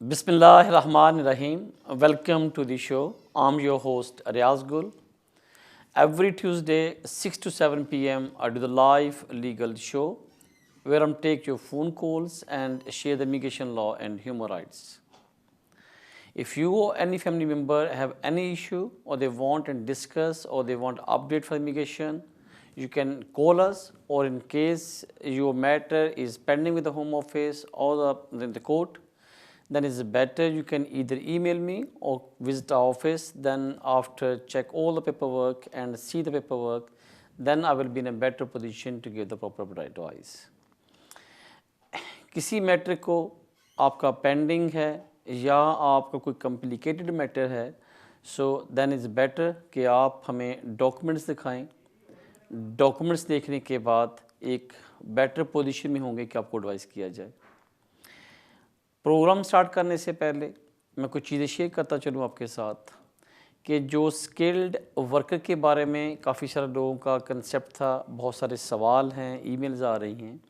Bismillahirrahmanirrahim. Welcome to the show. I'm your host Riaz Gul. Every Tuesday 6 to 7 p.m. I do the live legal show where I take your phone calls and share the immigration law and human rights. If you or any family member have any issue or they want and discuss or they want update for immigration, you can call us, or in case your matter is pending with the Home Office or the court, then it's better you can either email me or visit our office. Then after check all the paperwork and see the paperwork, then I will be in a better position to give the proper advice. किसी matter को आपका pending है या आपका कोई complicated matter है, so then is better कि आप हमें डॉक्यूमेंट्स दिखाएं. डॉक्यूमेंट्स देखने के बाद एक बेटर पोजीशन में होंगे कि आपको एडवाइस किया जाए. प्रोग्राम स्टार्ट करने से पहले मैं कुछ चीज़ें शेयर करता चलूँ आपके साथ कि जो स्किल्ड वर्कर के बारे में काफ़ी सारे लोगों का कंसेप्ट था, बहुत सारे सवाल हैं, ईमेल्स आ रही हैं.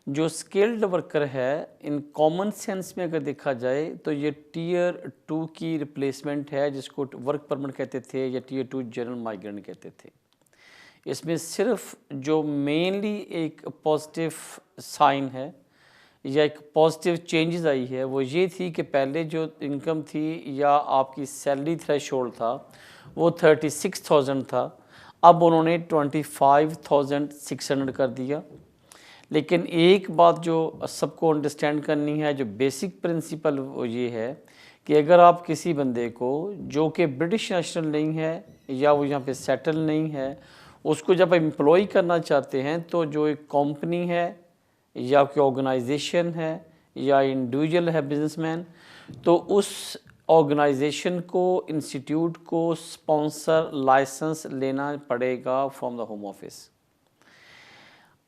जो स्किल्ड वर्कर है, इन कॉमन सेंस में अगर देखा जाए तो ये टीयर 2 की रिप्लेसमेंट है, जिसको वर्क परमिट कहते थे या टीयर 2 जनरल माइग्रेंट कहते थे. इसमें सिर्फ जो मेनली एक पॉजिटिव साइन है या एक पॉजिटिव चेंजेस आई है वो ये थी कि पहले जो इनकम थी या आपकी सैलरी थ्रेशोल्ड था वो 36,000 था, अब उन्होंने 25,600 कर दिया. लेकिन एक बात जो सबको अंडरस्टैंड करनी है, जो बेसिक प्रिंसिपल वो ये है कि अगर आप किसी बंदे को जो कि ब्रिटिश नेशनल नहीं है या वो यहाँ पे सेटल नहीं है, उसको जब एम्प्लॉय करना चाहते हैं तो जो एक कंपनी है या कोई ऑर्गेनाइजेशन है या इंडिविजुअल है बिजनेसमैन, तो उस ऑर्गेनाइजेशन को, इंस्टीट्यूट को स्पॉन्सर लाइसेंस लेना पड़ेगा फ्रॉम द होम ऑफिस.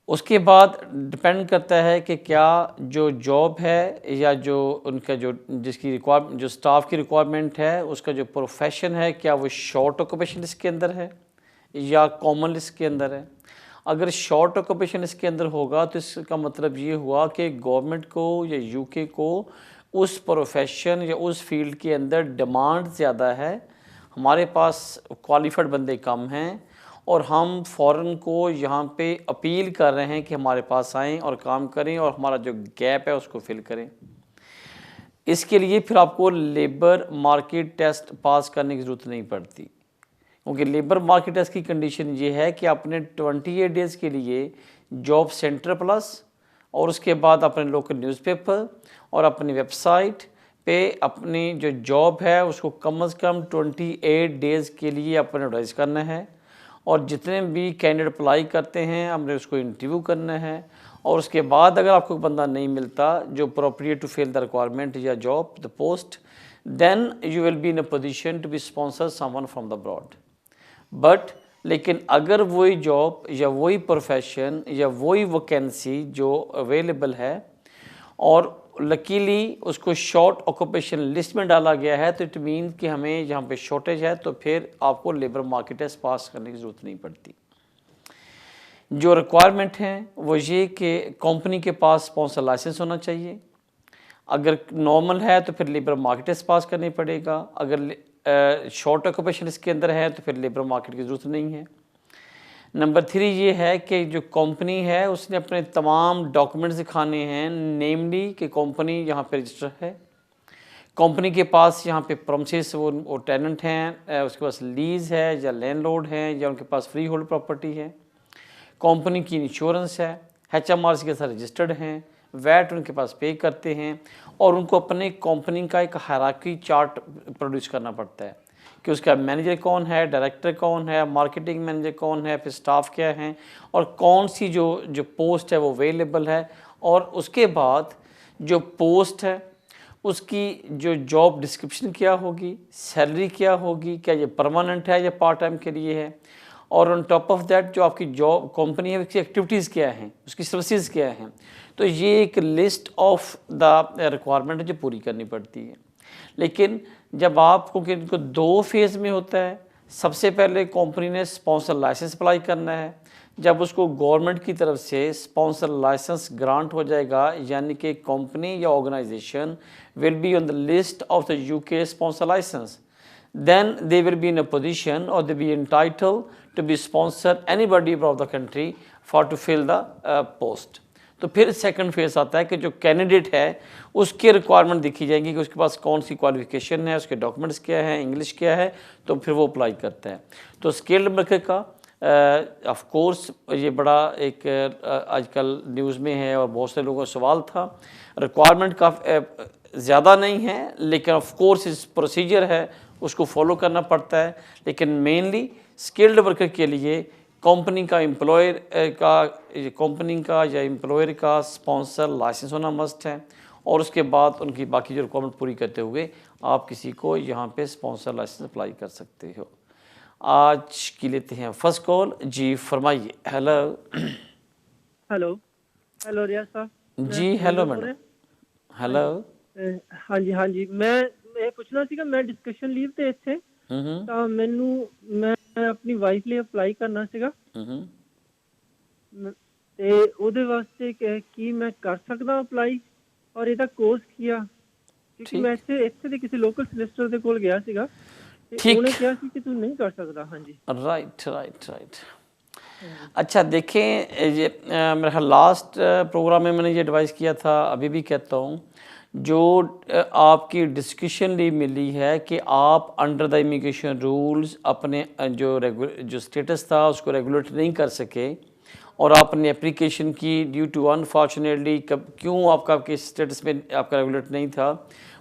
उसके बाद डिपेंड करता है कि क्या जो जॉब है या जो उनका जो जो स्टाफ की रिक्वायरमेंट है, उसका जो प्रोफेशन है, क्या वो शॉर्ट ऑक्यूपेशन लिस्ट के अंदर है या कॉमन लिस्ट के अंदर है. अगर शॉर्ट ऑक्यूपेशन इसके अंदर होगा तो इसका मतलब ये हुआ कि गवर्नमेंट को या यूके को उस प्रोफेशन या उस फील्ड के अंदर डिमांड ज़्यादा है, हमारे पास क्वालिफाइड बंदे कम हैं और हम फ़ॉरेन को यहाँ पे अपील कर रहे हैं कि हमारे पास आएँ और काम करें और हमारा जो गैप है उसको फिल करें. इसके लिए फिर आपको लेबर मार्केट टेस्ट पास करने की ज़रूरत नहीं पड़ती, क्योंकि लेबर मार्केट टेस्ट की कंडीशन ये है कि आपने 28 डेज़ के लिए जॉब सेंटर प्लस और उसके बाद अपने लोकल न्यूज़पेपर और अपनी वेबसाइट पे अपनी जो जॉब है उसको कम से कम 28 डेज़ के लिए अपने एडवर्टाइज करना है. और जितने भी कैंडिडेट अप्लाई करते हैं हमने उसको इंटरव्यू करना है, और उसके बाद अगर आपको बंदा नहीं मिलता जो appropriate to fill the requirement या job the post, then you will be in a position to be sponsor someone from the abroad. But लेकिन अगर वही जॉब या वही प्रोफेशन या वही वैकेंसी जो अवेलेबल है और लकीली उसको शॉर्ट ऑक्यूपेशन लिस्ट में डाला गया है, तो इट मीन कि हमें यहाँ पे शॉर्टेज है, तो फिर आपको लेबर मार्केट टेस्ट पास करने की ज़रूरत नहीं पड़ती. जो रिक्वायरमेंट हैं वो ये कि कंपनी के पास स्पॉन्सर लाइसेंस होना चाहिए. अगर नॉर्मल है तो फिर लेबर मार्केट टेस्ट पास करनी पड़ेगा. अगर शॉर्ट ऑक्यूपेशन इसके अंदर है तो फिर लेबर मार्केट की ज़रूरत नहीं है. नंबर 3 ये है कि जो कंपनी है उसने अपने तमाम डॉक्यूमेंट्स दिखाने हैं, नेमली कि कंपनी यहाँ पे रजिस्टर है, कंपनी के पास यहाँ पे प्रोमिसेस वो टेनेंट हैं, उसके पास लीज़ है या लैंडलॉर्ड है या उनके पास फ्री होल्ड प्रॉपर्टी है, कंपनी की इंश्योरेंस है, HMRC के साथ रजिस्टर्ड हैं, वैट उनके पास पे करते हैं, और उनको अपने कंपनी का एक हायरार्की चार्ट प्रोड्यूस करना पड़ता है कि उसका मैनेजर कौन है, डायरेक्टर कौन है, मार्केटिंग मैनेजर कौन है, फिर स्टाफ क्या है और कौन सी जो पोस्ट है वो अवेलेबल है, और उसके बाद जो पोस्ट है उसकी जो जॉब डिस्क्रिप्शन क्या होगी, सैलरी क्या होगी, क्या ये परमानेंट है या पार्ट टाइम के लिए है, और ऑन टॉप ऑफ दैट जो आपकी जॉब कंपनी है उसकी एक्टिविटीज़ क्या हैं, उसकी सर्विसेज क्या हैं. तो ये एक लिस्ट ऑफ द रिक्वायरमेंट है जो पूरी करनी पड़ती है. लेकिन जब आपको कि इनको 2 फेज़ में होता है, सबसे पहले कंपनी ने स्पॉन्सर लाइसेंस अप्लाई करना है. जब उसको गवर्नमेंट की तरफ से स्पॉन्सर लाइसेंस ग्रांट हो जाएगा, यानी कि कंपनी या organisation will be on the list of the UK sponsor licence, then they will be in a position or they be entitled to be sponsor anybody from the country for to fill the post. तो फिर second phase आता है कि जो candidate है उसकी requirement देखी जाएगी कि उसके पास कौन सी क्वालिफिकेशन है, उसके डॉक्यूमेंट्स क्या है, इंग्लिश क्या है, तो फिर वो अप्लाई करता है। तो स्किल्ड वर्कर का ऑफ कोर्स ये बड़ा एक आजकल न्यूज़ में है और बहुत से लोगों का सवाल था। रिक्वायरमेंट का ज़्यादा नहीं है, लेकिन ऑफ कोर्स इस प्रोसीजर है उसको फॉलो करना पड़ता है। लेकिन मेनली स्किल्ड वर्कर के लिए कंपनी का या एम्प्लॉयर का स्पॉन्सर लाइसेंस होना मस्ट है, और उसके बाद उनकी बाकी जो रिक्वायरमेंट पूरी करते हुए आप किसी को यहाँ पे स्पॉन्सर लाइसेंस अप्लाई कर सकते हो। आज की लेते हैं फर्स्ट कॉल। जी फरमाइए। हेलो हेलो हेलो रियाज साहब जी। Hello madam. हेलो। हाँ जी मैं ਪੁੱਛਣਾ ਸੀਗਾ ਮੈਂ ਡਿਸਕਸ਼ਨ ਲੀਵ ਤੇ ਇੱਥੇ ਤਾਂ ਮੈਂ ਆਪਣੀ ਵਾਈਫ ਲਈ ਅਪਲਾਈ ਕਰਨਾ ਸੀਗਾ ਤੇ ਉਹਦੇ ਵਾਸਤੇ ਕੀ ਮੈਂ ਕਰ ਸਕਦਾ ਅਪਲਾਈ ਔਰ ਇਹਦਾ ਕੋਰਸ ਕੀ ਆ ਕਿਉਂਕਿ ਮੈਂ ਇੱਥੇ ਦੇ ਕਿਸੇ ਲੋਕਲ ਸੋਲਿਸਿਟਰ ਦੇ ਕੋਲ ਗਿਆ ਸੀਗਾ ਤੇ ਉਹਨੇ ਕਿਹਾ ਸੀ ਕਿ ਤੂੰ ਨਹੀਂ ਕਰ ਸਕਦਾ। हाँ जी राइट। अच्छा देखें, ये मेरा ख्याल लास्ट प्रोग्राम में मैंने ये एडवाइस किया था, अभी भी कहता हूँ, जो आपकी डिस्कशन लीव मिली है कि आप अंडर द इमिग्रेशन रूल्स अपने जो स्टेटस था उसको रेगुलेट नहीं कर सके और आपने एप्लीकेशन की ड्यू टू अनफॉर्चुनेटली क्यों आपके स्टेटस में आपका रेगुलेट नहीं था,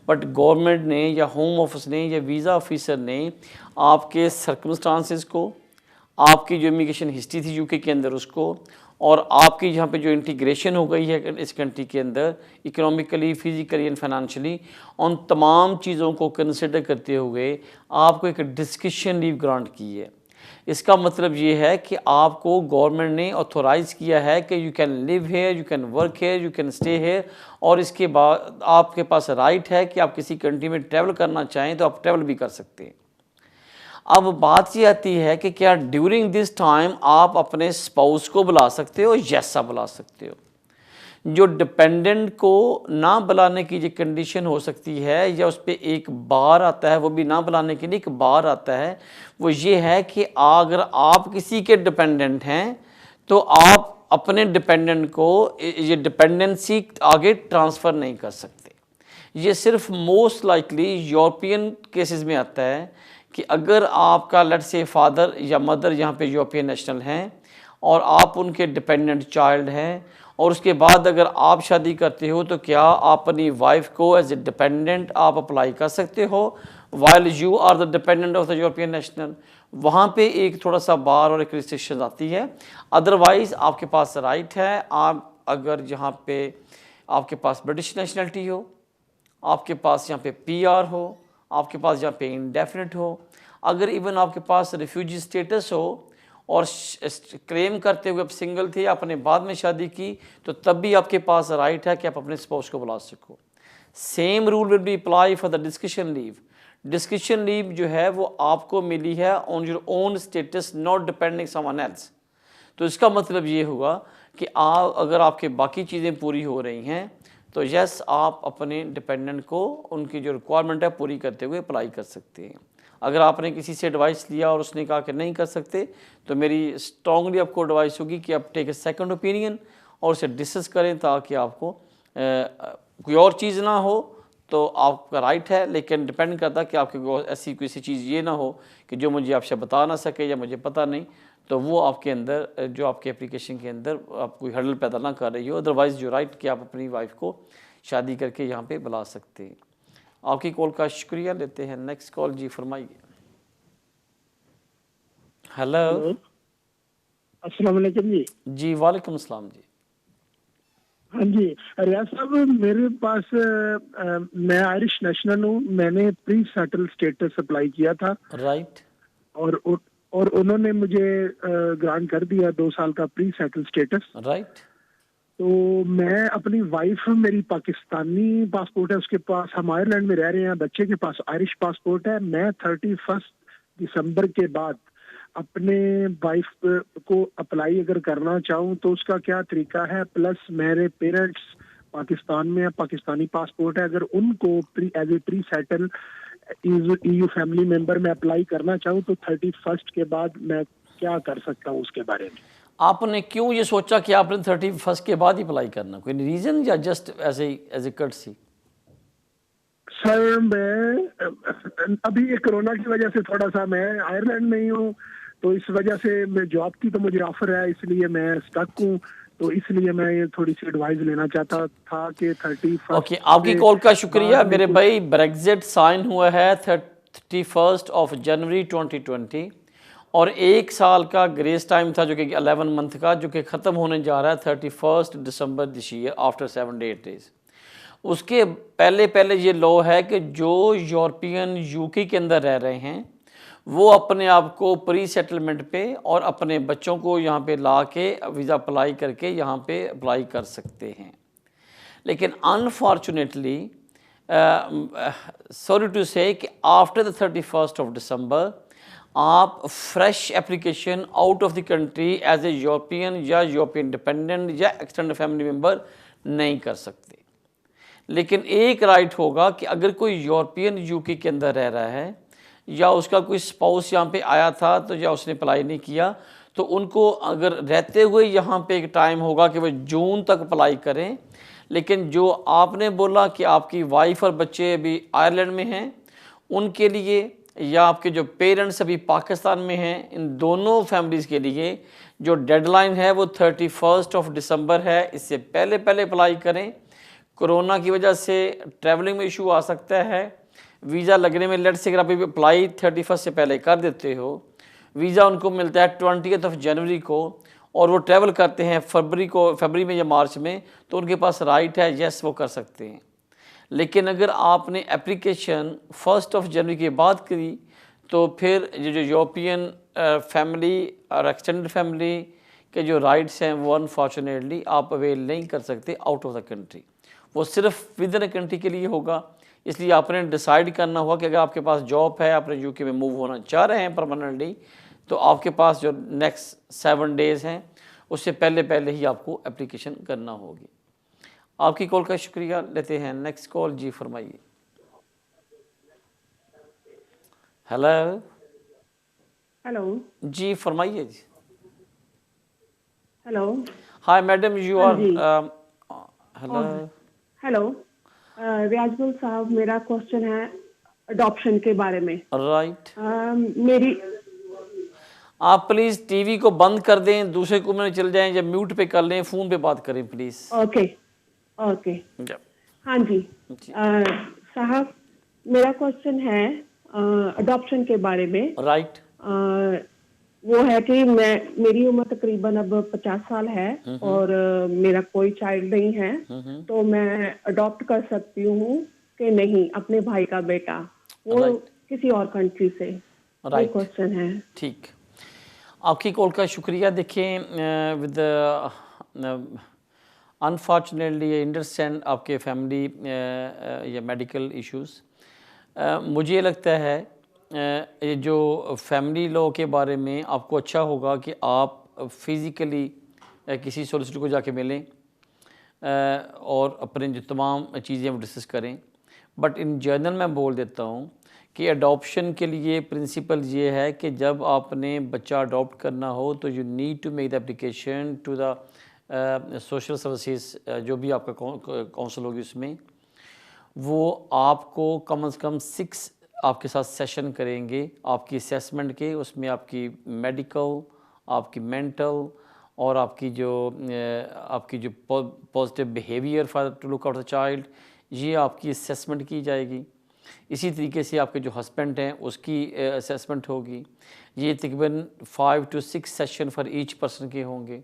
बट गवर्नमेंट ने या होम ऑफिस ने या वीज़ा ऑफिसर ने आपके सर्कमस्टांसेस को, आपकी जो इमिग्रेशन हिस्ट्री थी यूके के अंदर उसको, और आपकी यहाँ पे जो इंटीग्रेशन हो गई है इस कंट्री के अंदर इकोनॉमिकली, फिज़िकली एंड फाइनेंशियली, उन तमाम चीज़ों को कंसिडर करते हुए आपको एक डिस्कशन लीव ग्रांट की है। इसका मतलब ये है कि आपको गवर्नमेंट ने ऑथोराइज़ किया है कि you can live here, you can work here, you can stay here, और इसके बाद आपके पास राइट है कि आप किसी कंट्री में ट्रैवल करना चाहें तो आप ट्रैवल भी कर सकते हैं। अब बात ये आती है कि क्या ड्यूरिंग दिस टाइम आप अपने स्पाउस को बुला सकते हो? यस, आप बुला सकते हो। जो डिपेंडेंट को ना बुलाने की जो कंडीशन हो सकती है या उस पर एक बार आता है, वो भी ना बुलाने के लिए एक बार आता है, वो ये है कि अगर आप किसी के डिपेंडेंट हैं तो आप अपने डिपेंडेंट को ये डिपेंडेंसी आगे ट्रांसफ़र नहीं कर सकते। ये सिर्फ मोस्ट लाइकली यूरोपियन केसेस में आता है कि अगर आपका लेट्स से फादर या मदर यहाँ पे यूरोपियन नेशनल हैं और आप उनके डिपेंडेंट चाइल्ड हैं, और उसके बाद अगर आप शादी करते हो तो क्या आप अपनी वाइफ को एज ए डिपेंडेंट आप अप्लाई कर सकते हो while you are the dependent of the European national. वहाँ पे एक थोड़ा सा बार और एक रिस्ट्रिक्शन आती है, अदरवाइज़ आपके पास राइट है। आप अगर यहाँ पे आपके पास ब्रिटिश नेशनलिटी हो, आपके पास यहाँ पे PR हो, आपके पास यहाँ पे इंडेफिनिट हो, अगर इवन आपके पास रिफ्यूजी स्टेटस हो और क्लेम करते हुए आप सिंगल थे, आपने बाद में शादी की, तो तब भी आपके पास राइट है कि आप अपने स्पाउस को बुला सको। Same rule will be apply for the discussion leave. Discussion leave जो है वो आपको मिली है on your own status, not depending someone else. तो इसका मतलब ये हुआ कि अगर आपके बाकी चीज़ें पूरी हो रही हैं तो यस, आप अपने डिपेंडेंट को उनकी जो रिक्वायरमेंट है पूरी करते हुए अप्लाई कर सकते हैं। अगर आपने किसी से एडवाइस लिया और उसने कहा कि नहीं कर सकते, तो मेरी स्ट्रांगली आपको एडवाइस होगी कि आप टेक ए सेकंड ओपिनियन और उसे डिस्कस करें, ताकि आपको कोई और चीज़ ना हो तो आपका राइट है, लेकिन डिपेंड करता है कि आपके ऐसी किसी चीज़ ये ना हो कि जो मुझे आपसे बता ना सके या मुझे पता नहीं, तो वो आपके अंदर जो आपके एप्लीकेशन के अंदर आप कोई हर्डल पैदा ना कर रही हो। अदरवाइज़ जो राइट कि आप अपनी वाइफ को शादी करके यहाँ पे बुला सकते हैं। आपकी कॉल का शुक्रिया। लेते हैं नेक्स्ट कॉल। जी फरमाइए। हेलो, अस्सलाम वालेकुम जी। जी वालेकुम अस्सलाम जी। हाँ जी रियाज साहब, मेरे पास मैं आयरिश नेशनल हूँ। मैंने प्री सेटल स्टेटस अप्लाई किया था, राइट, और उन्होंने मुझे ग्रांट कर दिया 2 साल का प्री सेटल स्टेटस। राइट। तो मैं अपनी वाइफ, मेरी पाकिस्तानी पासपोर्ट है, उसके पास, हम आयरलैंड में रह रहे हैं, बच्चे के पास आयरिश पासपोर्ट है। मैं 31 दिसंबर के बाद अपने वाइफ को अप्लाई अगर करना चाहूँ तो उसका क्या तरीका है? प्लस मेरे पेरेंट्स पाकिस्तान में है, पाकिस्तानी पासपोर्ट है, अगर उनको as a pre settle EU family member में अप्लाई करना चाहूँ तो 31 के बाद मैं क्या कर सकता हूँ उसके बारे में? आपने क्यों ये सोचा कि आपने 31 के बाद ही अप्लाई करना? कोई रीज़न या just as a courtesy? Sir मैं अभी ये कोरोना की वजह से थोड़ा सा, मैं आयरलैंड में ही हूँ तो इस वजह से मैं जॉब की तो मुझे ऑफर है, इसलिए मैं स्टक हूँ, तो इसलिए मैं ये थोड़ी सी एडवाइस लेना चाहता था कि 31 ओके, आपकी कॉल का शुक्रिया मेरे भाई। ब्रेग्जिट साइन हुआ है 31 जनवरी 2020 और 1 साल का ग्रेस टाइम था जो कि 11 मंथ का, जो कि ख़त्म होने जा रहा है 31 दिसंबर दिस ईयर आफ्टर 7 डेज। उसके पहले ये लॉ है कि जो यूरोपियन यूके के अंदर रह रहे हैं वो अपने आप को प्री सेटलमेंट पे और अपने बच्चों को यहाँ पे ला के वीज़ा अप्लाई करके यहाँ पे अप्लाई कर सकते हैं। लेकिन अनफॉर्चुनेटली सॉरी टू से कि आफ्टर द 31 दिसंबर आप fresh application out of the country as a European या यूरोपियन डिपेंडेंट या एक्सटेंडेड फैमिली मेम्बर नहीं कर सकते। लेकिन एक राइट होगा कि अगर कोई यूरोपियन यूके के अंदर रह रहा है या उसका कोई स्पाउस यहाँ पे आया था तो या उसने अप्लाई नहीं किया, तो उनको अगर रहते हुए यहाँ पे एक टाइम होगा कि वह जून तक अप्लाई करें। लेकिन जो आपने बोला कि आपकी वाइफ और बच्चे अभी आयरलैंड में हैं, उनके लिए या आपके जो पेरेंट्स अभी पाकिस्तान में हैं, इन दोनों फैमिलीज़ के लिए जो डेडलाइन है वो 31 दिसंबर है। इससे पहले अप्लाई करें। कोरोना की वजह से ट्रैवलिंग में इशू आ सकता है, वीज़ा लगने में लेट से अगर आप अप्लाई 31 से पहले कर देते हो, वीज़ा उनको मिलता है 20 जनवरी को और वो ट्रैवल करते हैं फरवरी में या मार्च में, तो उनके पास राइट है, यस वो कर सकते हैं। लेकिन अगर आपने एप्लीकेशन 1 जनवरी के बाद करी तो फिर ये जो यूरोपियन फैमिली और एक्सटेंडेड फैमिली के जो राइट्स हैं वो अनफॉर्चुनेटली आप अवेल नहीं कर सकते आउट ऑफ द कंट्री। वो सिर्फ विद इन कंट्री के लिए होगा। इसलिए आपने डिसाइड करना होगा कि अगर आपके पास जॉब है, आपने यूके में मूव होना चाह रहे हैं परमानेंटली, तो आपके पास जो नेक्स्ट 7 डेज़ हैं उससे पहले ही आपको एप्लीकेशन करना होगी। आपकी कॉल का शुक्रिया। लेते हैं नेक्स्ट कॉल। जी फरमाइए। हेलो हेलो जी फरमाइए जी। Hello hi madam, you are hello hello Riyazul साहब, मेरा क्वेश्चन है अडॉप्शन के बारे में। राइट। मेरी आप प्लीज़ टीवी को बंद कर दें, दूसरे कमरे में चल जाएं या म्यूट पे कर लें, फ़ोन पे बात करें प्लीज़। ओके हाँ जी साहब, मेरा क्वेश्चन है अडॉप्शन के बारे में। राइट। वो है कि मेरी उम्र तकरीबन अब 50 साल है और मेरा कोई चाइल्ड नहीं है, तो मैं अडॉप्ट कर सकती हूँ कि नहीं अपने भाई का बेटा, वो किसी और कंट्री से। राइट, क्वेश्चन है। ठीक, आपकी कॉल का शुक्रिया। देखिए विद अनफॉर्चुनेटली आई अंडरस्टैंड आपके फैमिली या मेडिकल इश्यूज़। मुझे लगता है ये जो फैमिली लॉ के बारे में आपको अच्छा होगा कि आप फिज़िकली किसी सॉलिसिटर को जाके मिलें और अपने जो तमाम चीज़ें वो डिस्कस करें। बट इन जनरल मैं बोल देता हूँ कि अडॉप्शन के लिए प्रिंसिपल ये है कि जब आपने बच्चा अडॉप्ट करना हो तो you need to make the application to the social services, जो भी आपका काउंसिल होगी उसमें वो आपको कम से कम 6 आपके साथ सेशन करेंगे आपकी असेसमेंट के। उसमें आपकी मेडिकल, आपकी मेंटल और आपकी जो positive behaviour for to look out the child, ये आपकी असेसमेंट की जाएगी। इसी तरीके से आपके जो हस्बैंड हैं उसकी असेसमेंट होगी। ये तकरीबन 5 to 6 session for each person के होंगे।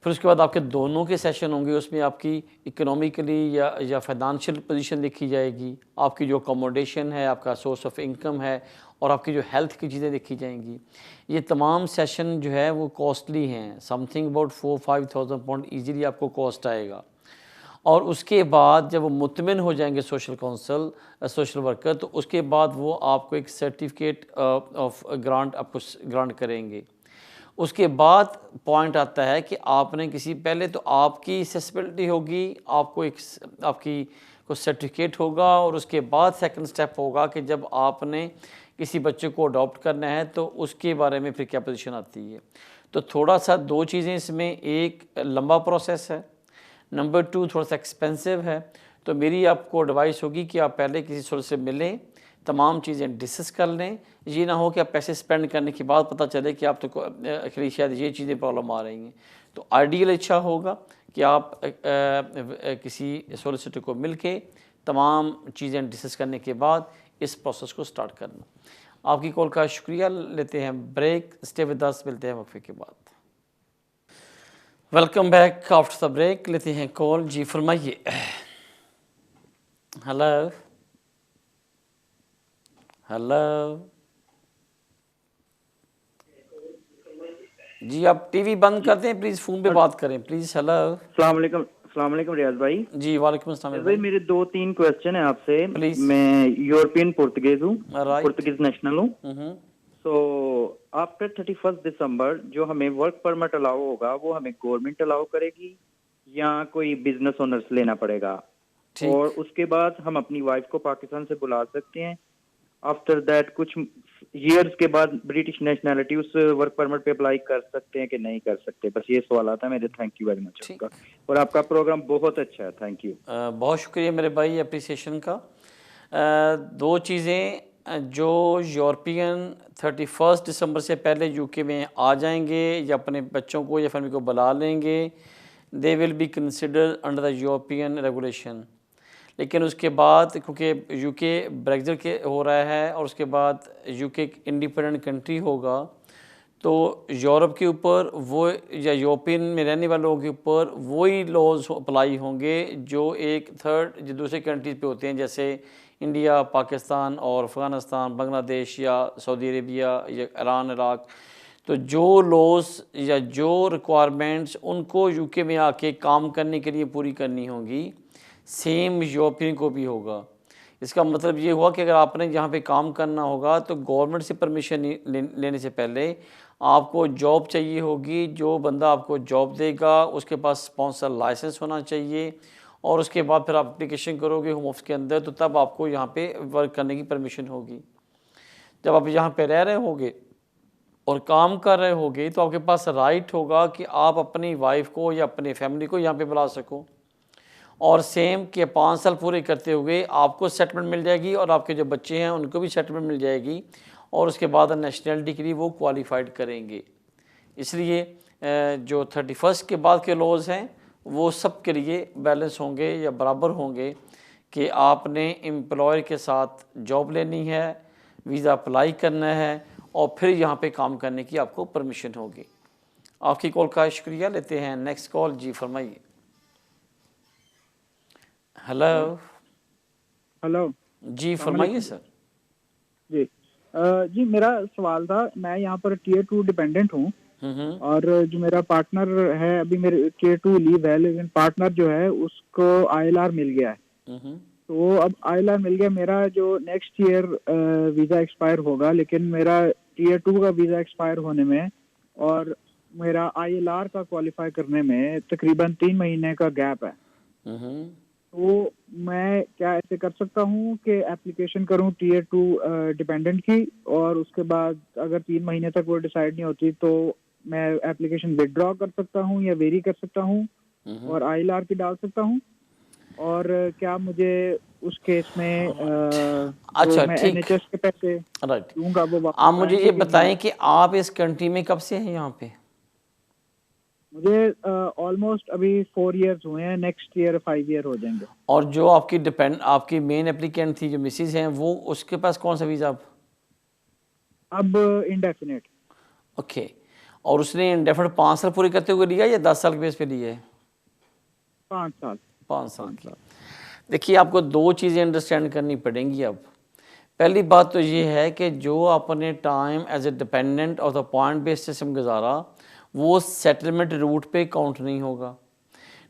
फिर उसके बाद आपके दोनों के सेशन होंगे, उसमें आपकी इकोनॉमिकली या फाइनेंशियल पोजीशन देखी जाएगी, आपकी जो अकोमोडेशन है, आपका सोर्स ऑफ इनकम है और आपकी जो हेल्थ की चीज़ें देखी जाएंगी। ये तमाम सेशन जो है वो कॉस्टली हैं, something about 4-5 thousand pound easily आपको कॉस्ट आएगा। और उसके बाद जब वो मुतमिन हो जाएंगे सोशल वर्कर, तो उसके बाद वो आपको एक सर्टिफिकेट ऑफ ग्रांट आपको ग्रांट करेंगे। उसके बाद पॉइंट आता है कि आपने किसी, पहले तो आपकी एक्सेसिबिलिटी होगी, आपको एक आपकी को सर्टिफिकेट होगा, और उसके बाद सेकंड स्टेप होगा कि जब आपने किसी बच्चे को अडॉप्ट करना है तो उसके बारे में फिर क्या पोजीशन आती है। तो थोड़ा सा दो चीज़ें इसमें, एक लंबा प्रोसेस है, नंबर 2 थोड़ा सा एक्सपेंसिव है। तो मेरी आपको एडवाइस होगी कि आप पहले किसी सोर्स से मिलें, तमाम चीज़ें डिस्कस कर लें। ये ना हो कि आप पैसे स्पेंड करने के बाद पता चले कि आप तो आखिरी शायद ये चीज़ें प्रॉब्लम आ रही हैं। तो आइडियल अच्छा होगा कि आप किसी सॉलिसिटर को मिलके तमाम चीज़ें डिस्कस करने के बाद इस प्रोसेस को स्टार्ट करना। आपकी कॉल का शुक्रिया। लेते हैं ब्रेक, स्टे विद अस, मिलते हैं वक्फे के बाद। Welcome back after the break. लेते हैं कॉल। जी फरमाइए। हेलो हेलो जी, आप टीवी बंद कर दें प्लीज़, फ़ोन पे बात करें प्लीज़। हेलो अस्सलाम वालेकुम रियाज भाई। जी वालेकुम अस्सलाम भाई मेरे 2-3 क्वेश्चन है आपसे। प्लीज। मैं यूरोपियन पुर्तगीज हूँ, Right. पुर्तगीज नेशनल हूँ। तो आफ्टर 31 दिसंबर जो हमें वर्क परमिट अलाउ होगा वो हमें गवर्नमेंट अलाउ करेगी या कोई बिजनेस ओनर्स लेना पड़ेगा? ठीक। और उसके बाद हम अपनी वाइफ को पाकिस्तान से बुला सकते हैं। आफ्टर दैट कुछ ईयर्स के बाद ब्रिटिश नेशनैलिटी उस वर्क परमिट पे अप्लाई कर सकते हैं कि नहीं कर सकते? बस ये सवाल आता है मेरे। थैंक यू वेरी मच आपका, और आपका प्रोग्राम बहुत अच्छा है। Thank you. बहुत शुक्रिया मेरे भाई अप्रिसिएशन का। दो चीज़ें, जो यूरोपियन 31 दिसंबर से पहले यूके में आ जाएंगे या अपने बच्चों को या फैमिली को बुला लेंगे, they will be considered under the European regulation. लेकिन उसके बाद क्योंकि यूके ब्रेग्जिट के हो रहा है और उसके बाद यूके एक इंडिपेंडेंट कंट्री होगा, तो यूरोप के ऊपर वो या यूरोपियन में रहने वालों के ऊपर वही लॉज अप्लाई होंगे जो एक जो दूसरे कंट्रीज़ पे होते हैं, जैसे इंडिया, पाकिस्तान और अफ़गानिस्तान, बांग्लादेश या सऊदी अरेबिया या ईरान, इराक। तो जो लॉज या जो रिक्वायरमेंट्स उनको यूके में आके काम करने के लिए पूरी करनी होंगी, सेम यूरोपियन को भी होगा। इसका मतलब ये हुआ कि अगर आपने यहाँ पे काम करना होगा तो गवर्नमेंट से परमिशन लेने से पहले आपको जॉब चाहिए होगी। जो बंदा आपको जॉब देगा उसके पास स्पॉन्सर लाइसेंस होना चाहिए, और उसके बाद फिर आप एप्लीकेशन करोगे होम ऑफिस के अंदर, तो तब आपको यहाँ पे वर्क करने की परमिशन होगी। जब आप यहाँ पे रह रहे होगे और काम कर रहे होगे तो आपके पास राइट होगा कि आप अपनी वाइफ को या अपनी फैमिली को यहाँ पे बुला सको, और सेम कि 5 साल पूरे करते हुए आपको सेटलमेंट मिल जाएगी और आपके जो बच्चे हैं उनको भी सेटलमेंट मिल जाएगी, और उसके बाद नेशनलिटी के लिए वो क्वालिफाइड करेंगे। इसलिए जो 31 के बाद के लॉज हैं वो सब के लिए बैलेंस होंगे या बराबर होंगे कि आपने एम्प्लॉयर के साथ जॉब लेनी है, वीज़ा अप्लाई करना है, और फिर यहाँ पे काम करने की आपको परमिशन होगी। आपकी कॉल का शुक्रिया। लेते हैं नेक्स्ट कॉल। जी फरमाइए। हेलो हेलो जी फरमाइए सर। जी जी मेरा सवाल था, मैं यहाँ पर टीयर 2 डिपेंडेंट हूँ, और जो मेरा पार्टनर है, अभी मेरे टीयर 2 लीव है, लेकिन पार्टनर जो है उसको ILR मिल गया है। तो अब ILR मिल गया, मेरा जो नेक्स्ट ईयर वीज़ा एक्सपायर होगा, लेकिन मेरा टीयर 2 का वीज़ा एक्सपायर होने में और मेरा ILR का क्वालिफाई करने में तकरीबन 3 महीने का गैप है। तो मैं क्या ऐसे कर सकता हूँ कि एप्लीकेशन करूँ टीयर 2 डिपेंडेंट की, और उसके बाद अगर 3 महीने तक वो डिसाइड नहीं होती तो मैं एप्लीकेशन विदड्रॉ कर सकता हूँ या वेरी कर सकता हूँ और ILR की डाल सकता हूँ? और क्या मुझे उस केस में अच्छा मैं ठीक, NHS के पैसे दूंगा वो वापस आप मुझे ये आएंगे कि बताएं कि आप इस कंट्री में कब से हैं यहाँ पे? मुझे ऑलमोस्ट अभी 4 इयर्स हुए हैं, नेक्स्ट ईयर 5 ईयर हो जाएंगे। और जो आपकी मेन एप्लीकेंट थी जो मिसिस हैं, वो उसके पास कौन सा वीज़ा अब इंडेफिनेट। ओके, और उसने इंडेफिनेट 5 साल पूरे करते हुए लिया या 10 साल के बेस पे लिया है? 5 साल। 5 साल की। देखिए, आपको 2 चीज़ें अंडरस्टैंड करनी पड़ेंगी। अब पहली बात तो ये है कि जो आपने time as a dependent of the point based system गुजारा, वो सेटलमेंट रूट पे काउंट नहीं होगा।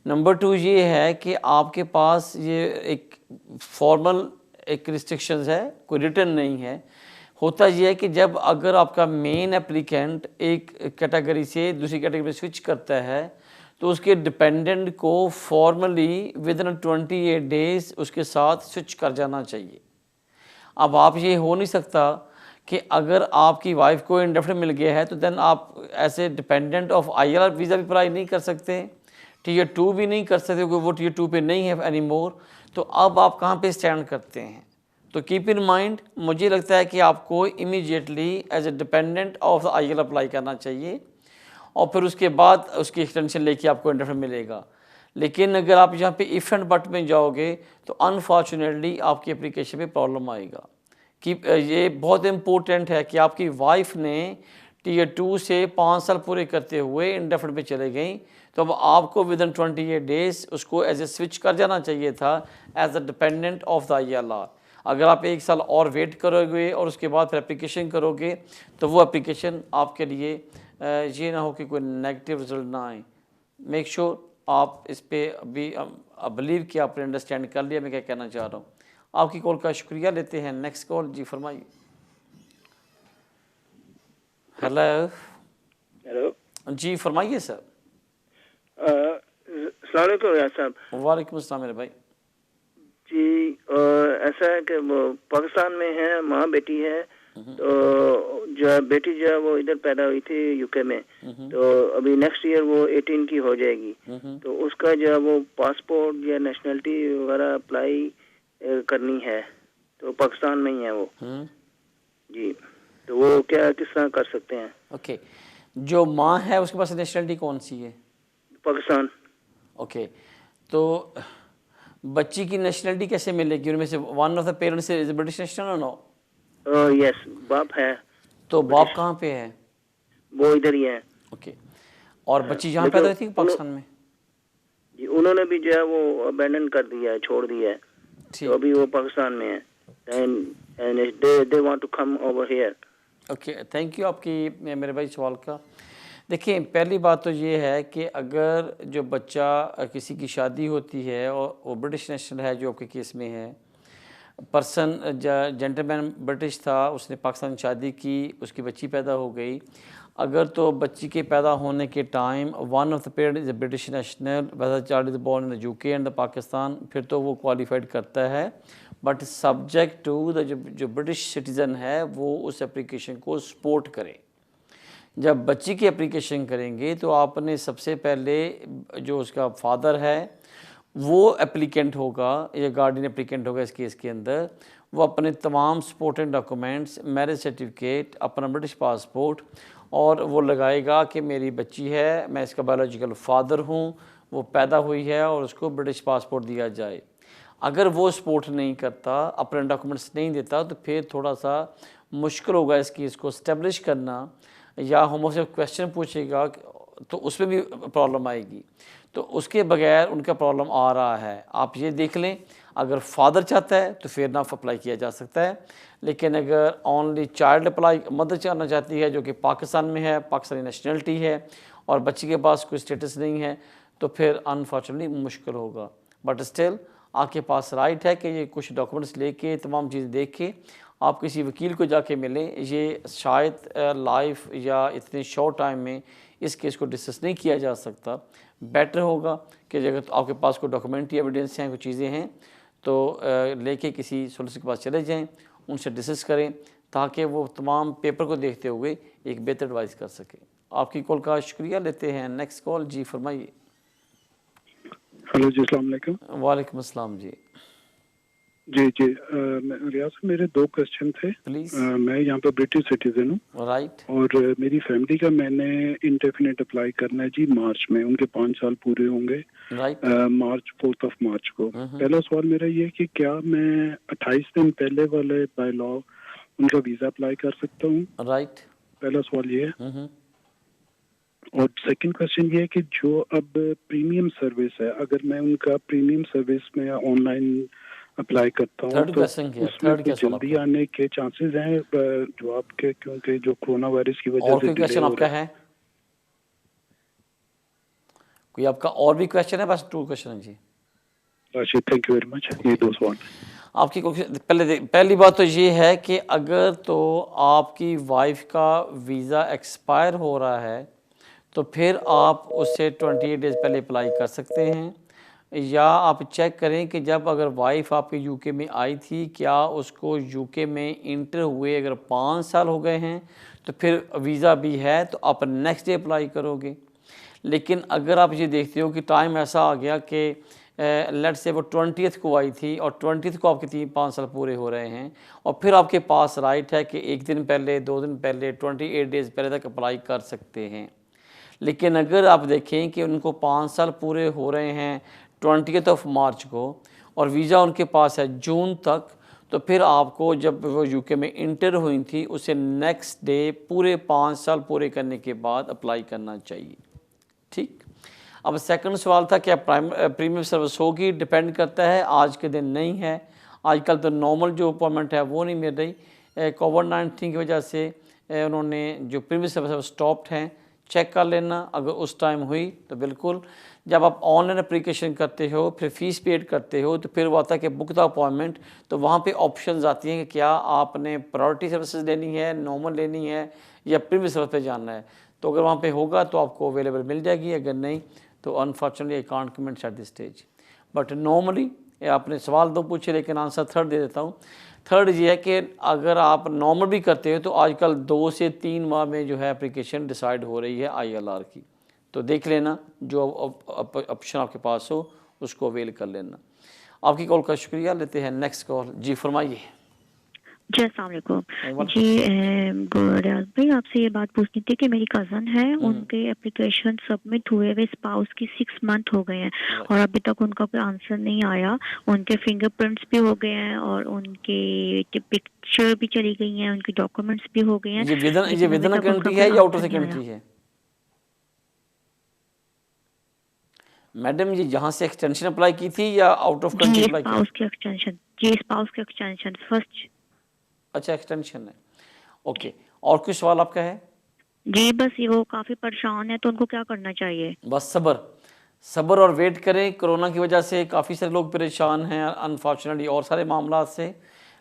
नंबर 2 ये है कि आपके पास ये एक फॉर्मल एक रिस्ट्रिक्शंस है, कोई रिटर्न नहीं है। होता ये है कि जब अगर आपका मेन एप्लीकेंट एक कैटेगरी से दूसरी कैटेगरी में स्विच करता है तो उसके डिपेंडेंट को फॉर्मली विदिन 28 डेज उसके साथ स्विच कर जाना चाहिए। अब आप ये हो नहीं सकता कि अगर आपकी वाइफ को इंडेफिनिट मिल गया है तो देन आप ऐसे डिपेंडेंट ऑफ ILR वीज़ा भी अप्लाई नहीं कर सकते, Tier 2 भी नहीं कर सकते क्योंकि वो Tier 2 पे नहीं है एनी मोर। तो अब आप कहाँ पे स्टैंड करते हैं? तो कीप इन माइंड, मुझे लगता है कि आपको immediately as a dependent of the ILR apply करना चाहिए और फिर उसके बाद उसकी एक्सटेंशन लेके आपको इंडेफिनिट मिलेगा। लेकिन अगर आप यहाँ पे इफ़ एंड बट में जाओगे तो अनफॉर्चुनेटली आपकी एप्लीकेशन में प्रॉब्लम आएगा। कि ये बहुत इम्पोर्टेंट है कि आपकी वाइफ ने Tier 2 से 5 साल पूरे करते हुए इंडेफिनिट में चले गई तो अब आपको विदिन 28 डेज उसको एज ए स्विच कर जाना चाहिए था as a dependent of the ILR। अगर आप 1 साल और वेट करोगे और उसके बाद फिर एप्लीकेशन करोगे तो वो एप्लीकेशन आपके लिए ये ना हो कि कोई नेगेटिव रिजल्ट ना आए। मेक श्योर आप इस पे अभी बिलीव कि आपने अंडरस्टैंड कर लिया मैं क्या कहना चाह रहा हूँ। आपकी कॉल का शुक्रिया लेते हैं। नेक्स्ट कॉल, जी फरमाइए। हेलो हेलो जी फरमाइए सर। अस्सलाम वालेकुम रियाज साहब। वालेकुम अस्सलाम मेरे भाई। जी ऐसा है कि वो पाकिस्तान में है, माँ बेटी है, तो जो बेटी जो है वो इधर पैदा हुई थी यूके में, तो अभी नेक्स्ट ईयर वो 18 की हो जाएगी, तो उसका जो है वो पासपोर्ट या नेशनलिटी वगैरह अप्लाई करनी है, तो पाकिस्तान में ही है वो जी, तो वो क्या किस तरह कर सकते हैं? ओके, जो माँ है उसके पास नेशनलिटी कौन सी है? पाकिस्तान। ओके, तो बच्ची की नेशनलिटी कैसे मिलेगी? उनमें से one of the parents is British national और नो? यस, बाप है। तो बाप कहाँ पे है? वो इधर ही है। ओके, और बच्ची यहाँ पैदा हुई थी पाकिस्तान में? जी, उन्होंने भी जो है वो अबैंडन कर दिया है, छोड़ दिया है, तो अभी वो पाकिस्तान में है, and they want to come over here। Okay, thank you आपकी मेरे भाई सवाल का। देखिए, पहली बात तो ये है कि अगर जो बच्चा किसी की शादी होती है और वो ब्रिटिश नेशनल है जो आपके केस में है, पर्सन जेंटलमैन ब्रिटिश था, उसने पाकिस्तान शादी की, उसकी बच्ची पैदा हो गई, अगर तो बच्ची के पैदा होने के time one of the parent is a British national, whether child is born in the UK and the Pakistan, फिर तो वो क्वालिफाइड करता है, बट सब्जेक्ट टू द जो ब्रिटिश सिटीज़न है वो उस एप्लीकेशन को सपोर्ट करे। जब बच्ची की एप्लीकेशन करेंगे तो आपने सबसे पहले जो उसका फादर है वो एप्लीकेंट होगा या गार्डियन एप्लीकेंट होगा इस केस के अंदर, वो अपने तमाम सपोर्टिंग डॉक्यूमेंट्स, मैरिज सर्टिफिकेट, अपना ब्रिटिश पासपोर्ट और वो लगाएगा कि मेरी बच्ची है, मैं इसका बायोलॉजिकल फादर हूँ, वो पैदा हुई है और उसको ब्रिटिश पासपोर्ट दिया जाए। अगर वो सपोर्ट नहीं करता, अपने डॉक्यूमेंट्स नहीं देता, तो फिर थोड़ा सा मुश्किल होगा इस केस को इस्टेब्लिश करना, या हम उससे क्वेश्चन पूछेगा तो उसमें भी प्रॉब्लम आएगी। तो उसके बगैर उनका प्रॉब्लम आ रहा है। आप ये देख लें, अगर फादर चाहता है तो फिर ना अप्लाई किया जा सकता है, लेकिन अगर ओनली चाइल्ड अप्लाई मदर चाहना चाहती है जो कि पाकिस्तान में है, पाकिस्तानी नेशनलिटी है और बच्ची के पास कोई स्टेटस नहीं है, तो फिर अनफॉर्चुनेटली मुश्किल होगा। बट स्टिल आपके पास राइट है कि ये कुछ डॉक्यूमेंट्स लेके, तमाम चीज़ें देख के आप किसी वकील को जाके मिलें। ये शायद लाइफ या इतने शॉर्ट टाइम में इस केस को डिस्कस नहीं किया जा सकता। बेटर होगा कि अगर तो आपके पास कोई डॉक्यूमेंट या एविडेंस हैं, कोई चीज़ें हैं, तो लेके किसी सोलिसिटर के पास चले जाएं, उनसे डिस्कस करें ताकि वो तमाम पेपर को देखते हुए एक बेहतर एडवाइस कर सकें। आपकी कॉल का शुक्रिया लेते हैं। नेक्स्ट कॉल, जी फरमाइए। हेलो जी, अस्सलाम वालेकुम। वालेकुम अस्सलाम जी। जी रियाज, मेरे 2 क्वेश्चन थे प्लीज। मैं यहाँ पर ब्रिटिश सिटीजन हूँ, राइट, और मेरी फैमिली का मैंने इंडेफिनिट अप्लाई करना है जी मार्च में, उनके 5 साल पूरे होंगे राइट, मार्च 4 मार्च को। पहला सवाल मेरा ये है कि क्या मैं 28 दिन पहले वाले बाय लॉ उनका वीजा अप्लाई कर सकता हूँ? राइट, पहला सवाल ये है। और सेकंड क्वेश्चन ये है कि जो अब प्रीमियम सर्विस है, अगर मैं उनका प्रीमियम सर्विस में ऑनलाइन अप्लाई करता हूँ तो उसमें जल्दी आने के चांसेस हैं जो आपके, क्योंकि जो कोरोना वायरस की वजह से क्वेश्चन आपका है? कोई आपका और भी क्वेश्चन है? बस 2 क्वेश्चन है जी। जी थैंक यू वेरी मच, ये 2 सवाल। आपकी पहली बात तो ये है कि अगर तो आपकी वाइफ का वीज़ा एक्सपायर हो रहा है तो फिर आप उससे 28 डेज़ पहले अप्लाई कर सकते हैं, या आप चेक करें कि जब अगर वाइफ आपके यूके में आई थी, क्या उसको यूके में इंटर हुए अगर 5 साल हो गए हैं तो फिर वीज़ा भी है तो आप नेक्स्ट डे अप्लाई करोगे। लेकिन अगर आप ये देखते हो कि टाइम ऐसा आ गया कि लेट्स से वो 20th को आई थी और 20th को आपके 3-5 साल पूरे हो रहे हैं और फिर आपके पास राइट है कि 1 दिन पहले, 2 दिन पहले, 28 डेज़ पहले तक अप्लाई कर सकते हैं। लेकिन अगर आप देखें कि उनको 5 साल पूरे हो रहे हैं 20 मार्च को और वीज़ा उनके पास है जून तक, तो फिर आपको जब वो यूके में इंटर हुई थी उसे नेक्स्ट डे पूरे 5 साल पूरे करने के बाद अप्लाई करना चाहिए। ठीक। अब सेकंड सवाल था क्या प्रीमियम सर्विस होगी? डिपेंड करता है, आज के दिन नहीं है। आजकल तो नॉर्मल जो अपॉइंटमेंट है वो नहीं मिल रही। कोविड-19 की वजह से उन्होंने जो प्रीमियम सर्विस स्टॉप्ड हैं। चेक कर लेना, अगर उस टाइम हुई तो बिल्कुल। जब आप ऑनलाइन एप्लीकेशन करते हो फिर फ़ीस पेड करते हो तो फिर वो आता है कि बुक द अपॉइंटमेंट, तो वहाँ पे ऑप्शंस आती हैं कि क्या आपने प्रायोरिटी सर्विसेज लेनी है, नॉर्मल लेनी है या प्रीमियम सर्विस पे जाना है। तो अगर वहाँ पे होगा तो आपको अवेलेबल मिल जाएगी, अगर नहीं तो unfortunately I can't comment eight this stage. But normally आपने सवाल 2 पूछे लेकिन आंसर 3rd दे देता हूँ। 3rd ये है कि अगर आप नॉर्मल भी करते हो तो आजकल 2 से 3 माह में जो है एप्लीकेशन डिसाइड हो रही है ILR की, तो देख लेना जो ऑप्शन आपके पास हो उसको अवेल कर लेना। आपकी कॉल का शुक्रिया। लेते हैं नेक्स्ट कॉल। जी फरमाइए। जी अस्सलाम वालेकुम जी। रियाज भाई आपसे ये बात पूछनी थी कि मेरी कज़न है, उनके एप्लीकेशन सबमिट हुए हुए स्पाउस की 6 मंथ हो गए हैं और अभी तक उनका कोई आंसर नहीं आया। उनके फिंगरप्रिंट्स भी हो गए हैं और उनके पिक्चर भी चली गई हैं, उनके डॉक्यूमेंट्स भी हो गए हैं। ये विद इन कंट्री है या आउट ऑफ द कंट्री है? मैडम ये यहाँ से एक्सटेंशन अप्लाई की थी या आउट ऑफ कंट्री अप्लाई की? स्पाउस के एक्सटेंशन जी, स्पाउस के एक्सटेंशन फर्स्ट। अच्छा एक्सटेंशन है, ओके। और कुछ सवाल आपका है? जी बस ये वो काफ़ी परेशान है तो उनको क्या करना चाहिए? बस सब्र और वेट करें। कोरोना की वजह से काफ़ी सारे लोग परेशान हैं अनफॉर्चुनेटली और सारे मामला से,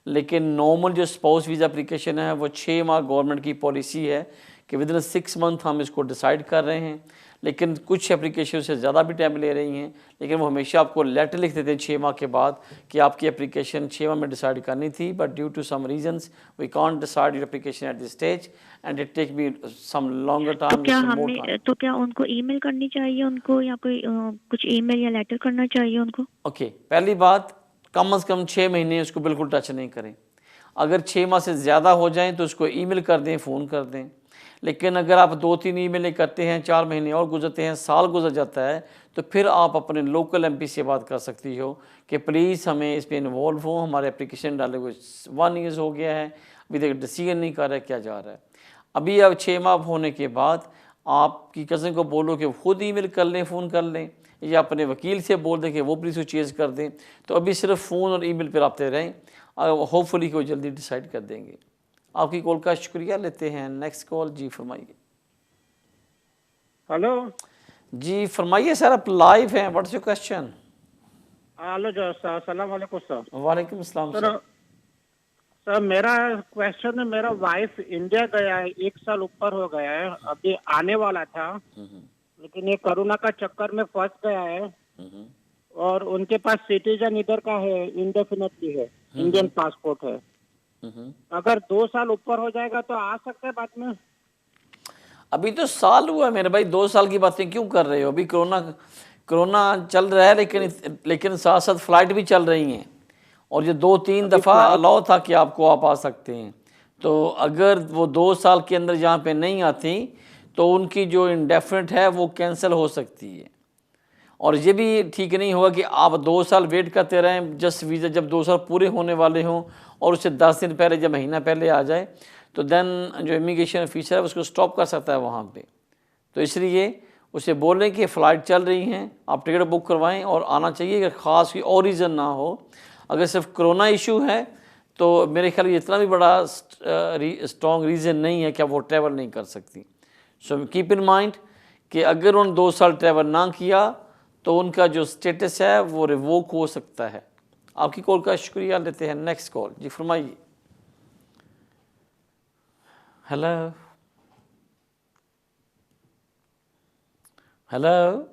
लेकिन नॉर्मल जो स्पाउस वीज़ा एप्लीकेशन है वो 6 माह गवर्नमेंट की पॉलिसी है कि विद इन 6 मंथ हम इसको डिसाइड कर रहे हैं। लेकिन कुछ एप्लीकेशन से ज़्यादा भी टाइम ले रही हैं, लेकिन वो हमेशा आपको लेटर लिख देते हैं 6 माह के बाद कि आपकी एप्लीकेशन 6 माह में डिसाइड करनी थी, but due to some reasons we can't decide your application at this stage and it take be some longer time. तो क्या उनको ईमेल करनी चाहिए उनको या कोई कुछ ईमेल या लेटर करना चाहिए उनको? ओके, पहली बात कम से कम 6 महीने उसको बिल्कुल टच नहीं करें। अगर 6 माह से ज़्यादा हो जाएँ तो उसको ईमेल कर दें, फ़ोन कर दें। लेकिन अगर आप 2-3 ईमेलें करते हैं, 4 महीने और गुजरते हैं, साल गुजर जाता है, तो फिर आप अपने लोकल MP से बात कर सकती हो कि प्लीज़ हमें इस पर इन्वॉल्व हो, हमारे एप्लीकेशन डाले हुए 1 ईयर हो गया है, अभी तक डिसीजन नहीं कर रहा है, क्या जा रहा है। अभी अब 6 माह होने के बाद आपकी कज़न को बोलो कि खुद ईमेल कर लें, फ़ोन कर लें, या अपने वकील से बोल दें कि वो प्लीज़ चेज़ कर दें। तो अभी सिर्फ फ़ोन और ईमेल पर रब्ते रहें, होपफुली को जल्दी डिसाइड कर देंगे। आपकी कॉल का शुक्रिया। लेते हैं नेक्स्ट कॉल। जी फरमाइए। हेलो जी फरमाइए सर, आप लाइव हैं, what's your question? Hello sir, अस्सलाम वालेकुम सर। वालेकुम अस्सलाम सर। सर मेरा क्वेश्चन है, मेरा वाइफ इंडिया गया है, 1 साल ऊपर हो गया है, अभी आने वाला था, लेकिन ये कोरोना का चक्कर में फंस गया है और उनके पास सिटीजन इधर का है, इंडेफिनेटली है, इंडियन पासपोर्ट है। अगर 2 साल ऊपर हो जाएगा तो आ सकते हैं बाद में? अभी तो साल हुआ मेरे भाई, 2 साल की बातें क्यों कर रहे हो? अभी कोरोना चल रहा है, लेकिन साथ साथ फ्लाइट भी चल रही हैं और ये 2-3 दफ़ा अलाउ था कि आपको आप आ सकते हैं। तो अगर वो 2 साल के अंदर यहाँ पे नहीं आती तो उनकी जो इंडेफिनेट है वो कैंसिल हो सकती है। और ये भी ठीक नहीं होगा कि आप 2 साल वेट करते रहें, जस्ट वीज़ा जब 2 साल पूरे होने वाले हों और उससे 10 दिन पहले जब महीना पहले आ जाए तो देन जो इमिग्रेशन ऑफिसर है उसको स्टॉप कर सकता है वहाँ पे। तो इसलिए उसे बोलें कि फ़्लाइट चल रही हैं, आप टिकट बुक करवाएं और आना चाहिए। अगर ख़ास कोई और रीज़न ना हो, अगर सिर्फ कोरोना इशू है तो मेरे ख्याल ये इतना भी बड़ा स्ट्रॉन्ग रीज़न नहीं है कि आप वो ट्रैवल नहीं कर सकती। सो कीप इन माइंड कि अगर उन्होंने 2 साल ट्रैवल ना किया तो उनका जो स्टेटस है वो रिवोक हो सकता है। आपकी कॉल का शुक्रिया, लेते हैं नेक्स्ट कॉल। जी फरमाइए। हेलो हेलो,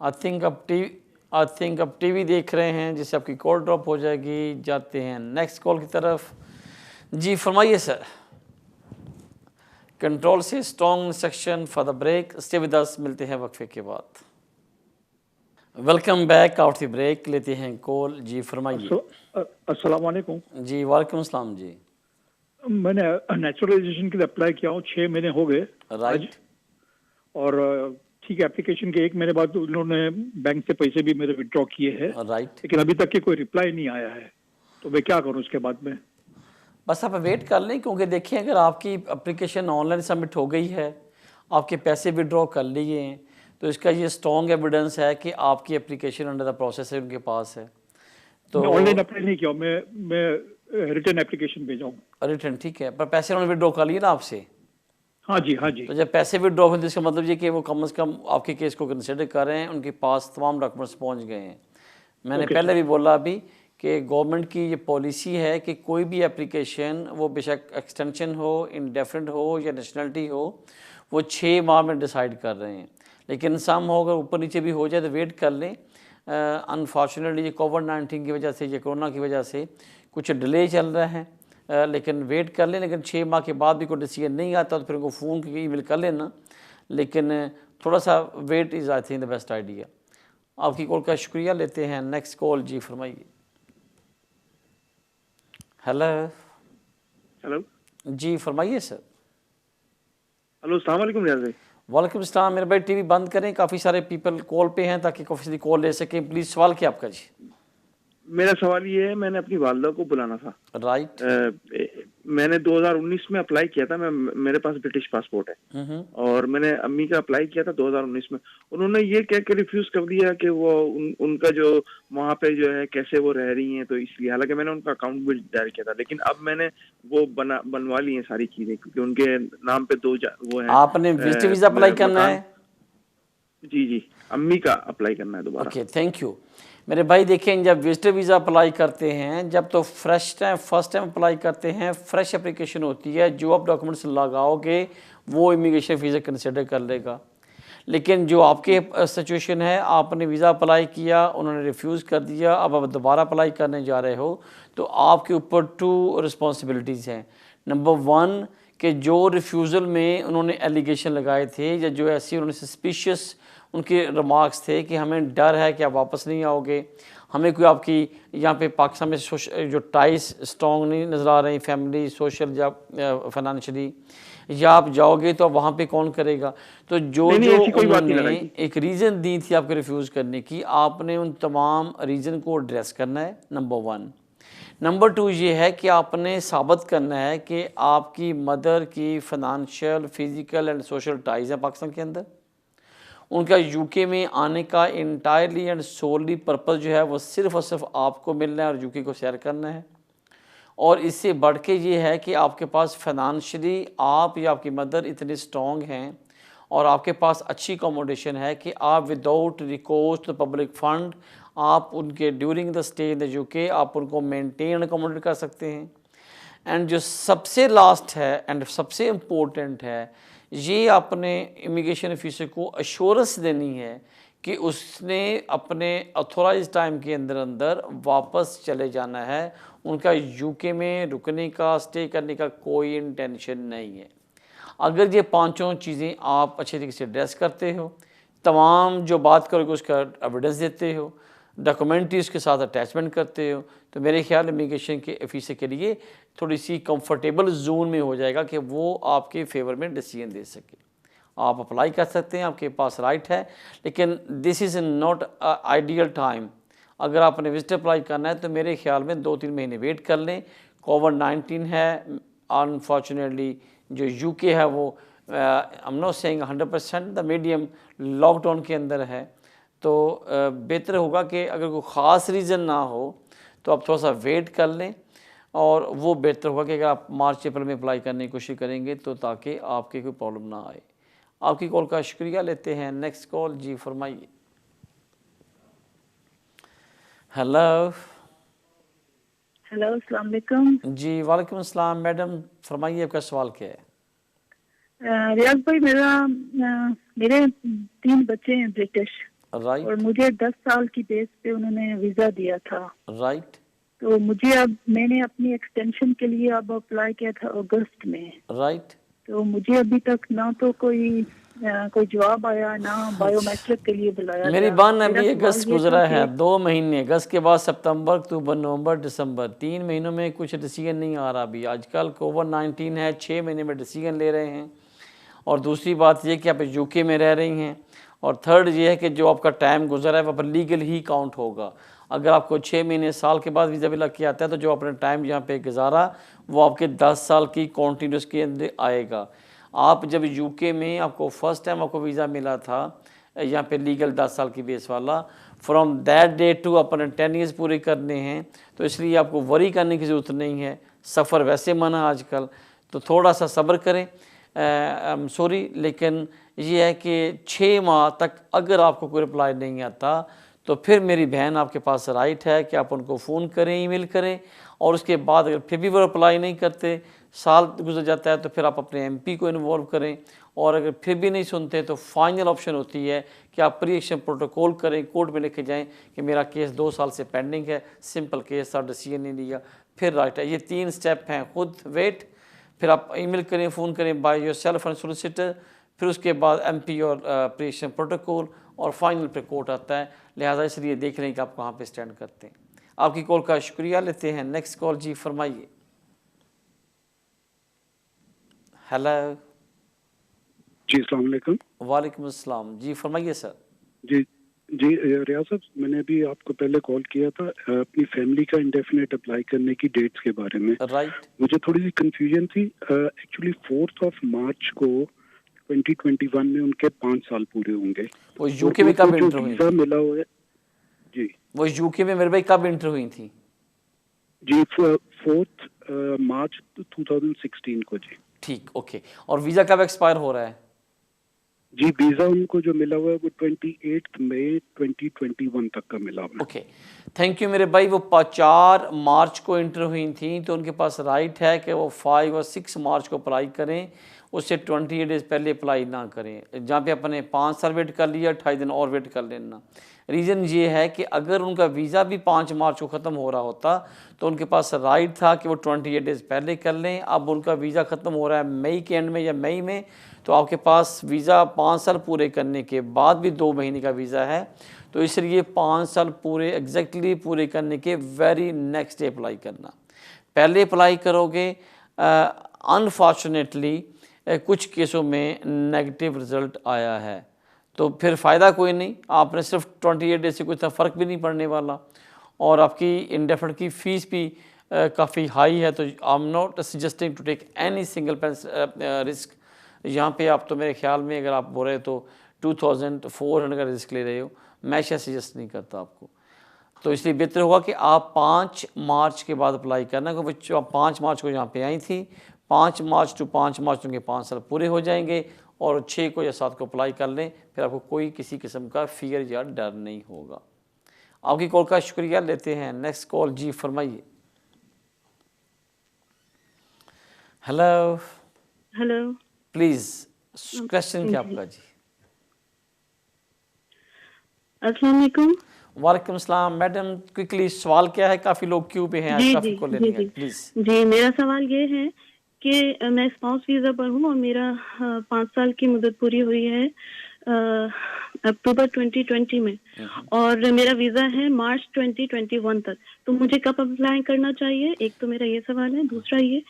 आई थिंक अब टीवी देख रहे हैं जिससे आपकी कॉल ड्रॉप हो जाएगी। जाते हैं नेक्स्ट कॉल की तरफ। जी फरमाइए सर। कंट्रोल से strong instruction for the break. Stay with us, मिलते हैं वक्फे के बाद। Welcome back out the break, लेते हैं कॉल। जी फरमाइए। अस्सलाम वालेकुम। जी वालेकुम अस्सलाम। जी मैंने नेचुरलाइजेशन के लिए अप्लाई किया हूँ, 6 महीने हो गए। राइट। और ठीक है, एप्लीकेशन के 1 महीने बाद उन्होंने बैंक से पैसे भी मेरे विड्रॉ किए हैं। राइट। लेकिन अभी तक के कोई रिप्लाई नहीं आया है, तो मैं क्या करूँ उसके बाद में? बस आप वेट कर लें, क्योंकि देखिए अगर आपकी एप्लीकेशन ऑनलाइन सबमिट हो गई है, आपके पैसे विड्रॉ कर लिए हैं, तो इसका ये स्ट्रॉन्ग एविडेंस है कि आपकी एप्लीकेशन अंडर द प्रोसेस है, उनके पास है। तो ऑनलाइन अप्लाई नहीं किया, मैं रिटर्न एप्लीकेशन भेजा हूँ। रिटर्न ठीक है, पर पैसे उन्होंने विड्रॉ कर लिए ना आपसे? हाँ जी, हाँ जी। तो जब पैसे विड्रॉ हुए तो इसका मतलब ये कि वो कम से कम आपके केस को कंसिडर कर रहे हैं, उनके पास तमाम डॉक्यूमेंट्स पहुंच गए हैं। मैंने पहले भी बोला अभी कि गवर्नमेंट की ये पॉलिसी है कि कोई भी एप्लीकेशन, वो बेशक एक्सटेंशन हो, इंडेफिनिट हो या नेशनलिटी हो, वो 6 माह में डिसाइड कर रहे हैं। लेकिन सम हो, अगर ऊपर नीचे भी हो जाए तो वेट कर लें। अनफॉर्चुनेटली ये कोविड-19 की वजह से, ये कोरोना की वजह से कुछ डिले चल रहा है, लेकिन वेट कर लें। लेकिन 6 माह के बाद भी कोई डिसीजन नहीं आता तो फिर उनको फ़ोन की ईमेल कर लेना, लेकिन थोड़ा सा wait is I think the best idea. आपकी कॉल का शुक्रिया, लेते हैं नेक्स्ट कॉल। जी फरमाइए। Hello hello. जी फरमाइए सर। हेलो, अस्सलाम वालेकुम रियाज भाई। वालेकुम सलाम। मेरे भाई टीवी बंद करें, काफ़ी सारे पीपल कॉल पे हैं, ताकि काफ़ी कॉल ले सकें। प्लीज़ सवाल क्या आपका? जी मेरा सवाल ये है, मैंने अपनी वालदा को बुलाना था। राइट। मैंने 2019 में अप्लाई किया था। मेरे पास ब्रिटिश पासपोर्ट है, और मैंने अम्मी का अप्लाई किया था 2019 में। उन्होंने ये कह के रिफ्यूज कर दिया कि वो उनका जो वहाँ पे जो है कैसे वो रह रही हैं, तो इसलिए। हालांकि मैंने उनका अकाउंट भी दायर किया था, लेकिन अब मैंने वो बनवा ली है सारी चीजें, क्योंकि उनके नाम पे वो है। आपने विजिट वीज़ा अप्लाई करना है? जी जी, अम्मी का अप्लाई करना है दोबारा। Okay, thank you. मेरे भाई देखें, जब विजिटर वीज़ा अप्लाई करते हैं, जब तो फर्स्ट टाइम अप्लाई करते हैं, फ्रेश एप्लीकेशन होती है, जो आप डॉक्यूमेंट्स लगाओगे वो इमिग्रेशन वीज़ा कंसिडर कर लेगा। लेकिन जो आपके सिचुएशन है, आपने वीज़ा अप्लाई किया, उन्होंने रिफ्यूज़ कर दिया, अब आप दोबारा अप्लाई करने जा रहे हो, तो आपके ऊपर 2 रिस्पॉन्सिबिलिटीज़ हैं। नंबर 1 कि जो रिफ्यूज़ल में उन्होंने एलिगेशन लगाए थे, या जो ऐसी उन्होंने सस्पिशियस उनके रिमार्क्स थे कि हमें डर है कि आप वापस नहीं आओगे, हमें कोई आपकी यहाँ पे पाकिस्तान में जो टाइज स्ट्रॉन्ग नहीं नज़र आ रही, फैमिली, सोशल या फाइनेंशियली, या आप जाओगे तो वहाँ पे कौन करेगा। तो जो उन्होंने एक रीज़न दी थी आपको रिफ्यूज़ करने की, आपने उन तमाम रीज़न को एड्रेस करना है, नंबर 1। नंबर 2 ये है कि आपने साबित करना है कि आपकी मदर की financial, physical and social ties हैं पाकिस्तान के अंदर। उनका यूके में आने का इंटायरली एंड सोलली पर्पस जो है वो सिर्फ़ और सिर्फ आपको मिलना है और यूके को शेयर करना है। और इससे बढ़ के ये है कि आपके पास फाइनेंशियली आप या आपकी मदर इतने स्ट्रॉन्ग हैं और आपके पास अच्छी अकोमोडेशन है कि आप without recourse to public fund आप उनके during the stay in the UK आप उनको मेंटेन अकोमोडेट कर सकते हैं। एंड जो सबसे लास्ट है एंड सबसे इम्पोर्टेंट है, ये आपने इमिग्रेशन ऑफिसर को अश्योरेंस देनी है कि उसने अपने ऑथोराइज टाइम के अंदर वापस चले जाना है। उनका यूके में रुकने का, स्टे करने का कोई इंटेंशन नहीं है। अगर ये 5 चीज़ें आप अच्छे तरीके से एड्रेस करते हो, तमाम जो बात करोगे उसका एविडेंस देते हो, डॉक्यूमेंट्री उसके साथ अटैचमेंट करते हो, तो मेरे ख्याल इमिग्रेशन के ऑफिसर के लिए थोड़ी सी कंफर्टेबल जोन में हो जाएगा कि वो आपके फेवर में डिसीजन दे सके। आप अप्लाई कर सकते हैं, आपके पास राइट है, लेकिन this is not ideal time. अगर आपने विजिट अप्लाई करना है तो मेरे ख्याल में 2-3 महीने वेट कर लें। कोविड-19 है, अनफॉर्चुनेटली जो यूके है वो आई am not saying 100%, the medium lockdown के अंदर है। तो बेहतर होगा कि अगर कोई ख़ास रीज़न ना हो तो आप थोड़ा सा वेट कर लें, और वो बेहतर होगा कि अगर आप मार्च अप्रैल में अप्लाई करने की कोशिश करेंगे तो ताकि आपके कोई प्रॉब्लम ना आए। आपकी कॉल का शुक्रिया, लेते हैं नेक्स्ट कॉल। जी फरमाइए। हेलो हेलो, अस्सलाम वालेकुम। जी वालेकुम अस्सलाम। मैडम फरमाइए, आपका सवाल क्या है? रियाज भाई, मेरे 3 बच्चे हैं ब्रिटिश, राइट। और मुझे 10 साल की बेस पे उन्होंने वीजा दिया था। राइट। तो मैंने अपनी एक्सटेंशन के लिए अब अप्लाई किया था अगस्त में। राइट। तो मुझे अभी तक ना तो कोई जवाब आया, ना बायोमेट्रिक के लिए बुलाया मेरी गया। बहन, मेरा अभी सवाल अगस्त ये गुजरा था है, कि 2 महीने, अगस्त के बाद सितंबर, अक्टूबर, नवंबर, दिसंबर, 3 महीनों में कुछ डिसीजन नहीं आ रहा। अभी आजकल कोविड-19 है, 6 महीने में डिसीजन ले रहे हैं। और दूसरी बात ये कि आप यूके में रह रही हैं, और थर्ड ये है कि जो आपका टाइम गुजरा है वह पर लीगल ही काउंट होगा। अगर आपको 6 महीने, साल के बाद वीज़ा भी लग के आता है, तो जो आपने टाइम यहाँ पे गुजारा वो आपके 10 साल की कॉन्टीन्यूस के अंदर आएगा। आप जब यूके में आपको फर्स्ट टाइम आपको वीज़ा मिला था यहाँ पे लीगल 10 साल की बेस वाला, फ्रॉम दैट डे टू अपने 10 ईयर्स पूरे करने हैं, तो इसलिए आपको वरी करने की ज़रूरत नहीं है। सफ़र वैसे मना आजकल, तो थोड़ा सा सब्र करें। सॉरी, लेकिन ये है कि 6 माह तक अगर आपको कोई रिप्लाई नहीं आता, तो फिर मेरी बहन आपके पास राइट है कि आप उनको फ़ोन करें, ईमेल करें, और उसके बाद अगर फिर भी वो रिप्लाई नहीं करते, साल गुजर जाता है, तो फिर आप अपने एमपी को इन्वॉल्व करें। और अगर फिर भी नहीं सुनते तो फाइनल ऑप्शन होती है कि आप प्री एक्शन प्रोटोकॉल करें, कोर्ट में लिखे जाएं कि मेरा केस 2 साल से पेंडिंग है, सिंपल केस था, डिसीजन नहीं लिया, फिर राइट है। ये 3 स्टेप हैं। खुद वेट, फिर आप ईमेल करें, फ़ोन करें by your self and solicitor, फिर उसके बाद एमपी और प्री एक्शन प्रोटोकॉल, और फाइनल पे कोर्ट आता है। लिहाजा इसलिए देख लें कि आप कहाँ पे स्टैंड करते हैं। आपकी कॉल का शुक्रिया, लेते हैं नेक्स्ट कॉल। जी फरमाइए। हेलो जी, अस्सलाम वालेकुम। वालेकुम अस्सलाम। जी फरमाइए सर। जी जी, रियाज साहब, मैंने अभी आपको पहले कॉल किया था अपनी फैमिली का इंडेफिनेट अप्लाई करने की डेट्स के बारे में। राइट। मुझे थोड़ी सी कंफ्यूजन थी। एक्चुअली 4 मार्च को 2021 में उनके 5 साल पूरे होंगे। वो यूके में कब इंटर हुई? वीजा मिला हुआ है जी, वो यूके में मेरे भाई कब इंटर हुई थी? जी 4 मार्च 2016 को जी। ठीक, ओके। और वीज़ा कब एक्सपायर हो रहा है? जी, वीजा उनको जो मिला हुआ है वो 28 मई 2021 तक का मिला हुआ है। ओके, थैंक यू मेरे भाई। वो 4 मार्च को इंटर हुई थी, तो उनके पास राइट है कि वो 5 और 6 मार्च को अप्लाई करें, उससे 28 डेज़ पहले अप्लाई ना करें। जहाँ पे अपने 5 साल वेट कर लिया, 28 दिन और वेट कर लेना। रीज़न ये है कि अगर उनका वीज़ा भी 5 मार्च को ख़त्म हो रहा होता, तो उनके पास राइट था कि वो 28 डेज़ पहले कर लें। अब उनका वीज़ा ख़त्म हो रहा है मई के एंड में या मई में, तो आपके पास वीज़ा 5 साल पूरे करने के बाद भी 2 महीने का वीज़ा है, तो इसलिए 5 साल पूरे एग्जैक्टली पूरे करने के वेरी नेक्स्ट डे अप्लाई करना। पहले अप्लाई करोगे, अनफॉर्चुनेटली कुछ केसों में नेगेटिव रिज़ल्ट आया है, तो फिर फ़ायदा कोई नहीं। आपने सिर्फ 28 डेज से कुछ फ़र्क भी नहीं पड़ने वाला, और आपकी इंडेफिनिट की फ़ीस भी काफ़ी हाई है। तो I am not suggesting to take any single risk यहाँ पे। आप तो मेरे ख्याल में अगर आप बोल रहे तो 2400 का रिस्क ले रहे हो, मैं शायद सजेस्ट नहीं करता आपको। तो इसलिए बेहतर होगा कि आप 5 मार्च के बाद अप्लाई करना, क्योंकि आप 5 मार्च को यहाँ पे आई थी, 5 मार्च टू 5 मार्च उनके 5 साल पूरे हो जाएंगे, और 6 को या 7 को अप्लाई कर लें, फिर आपको कोई किसी किस्म का फियर या डर नहीं होगा। आपकी कॉल का शुक्रिया, लेते हैं नेक्स्ट कॉल। जी फरमाइए। हेलो हेलो, प्लीज़, क्वेश्चन क्या आपका? जी अस्सलाम वालेकुम। वालेकुम सलाम। मैडम क्विकली सवाल क्या है? काफ़ी लोग क्यू पे हैं, आज काफ़ी कॉल लेनी है, प्लीज़। जी, मेरा सवाल ये है कि मैं स्पाउस वीज़ा पर हूँ, और मेरा 5 साल की मुद्दत पूरी हुई है अक्टूबर 2020 में, और मेरा वीज़ा है मार्च 2021 तक। तो मुझे कब अप्लाई करना चाहिए? एक तो मेरा ये सवाल है। दूसरा ये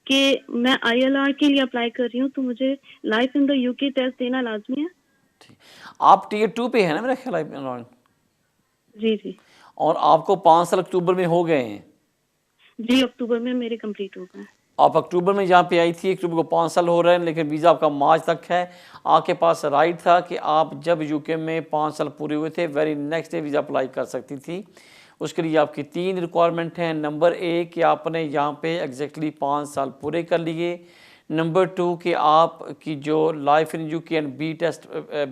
कि मैं ILR के लिए अप्लाई कर रही हूँ, तो मुझे life in the UK test देना लाजमी है? आप टियर 2 पे है ना मेरा ख्याल है? जी जी। और आपको 5 साल अक्टूबर में हो गए हैं? जी, अक्टूबर में मेरे कंप्लीट हो गए। आप अक्टूबर में यहाँ पे आई थी, अक्टूबर को 5 साल हो रहे हैं, लेकिन वीज़ा आपका मार्च तक है। आपके पास राइट था कि आप जब यूके में 5 साल पूरे हुए थे, very next day visa apply कर सकती थी। उसके लिए आपकी 3 रिक्वायरमेंट हैं। नंबर 1 कि आपने यहाँ पे एग्जैक्टली 5 साल पूरे कर लिए। नंबर 2 कि आप की जो life in UK and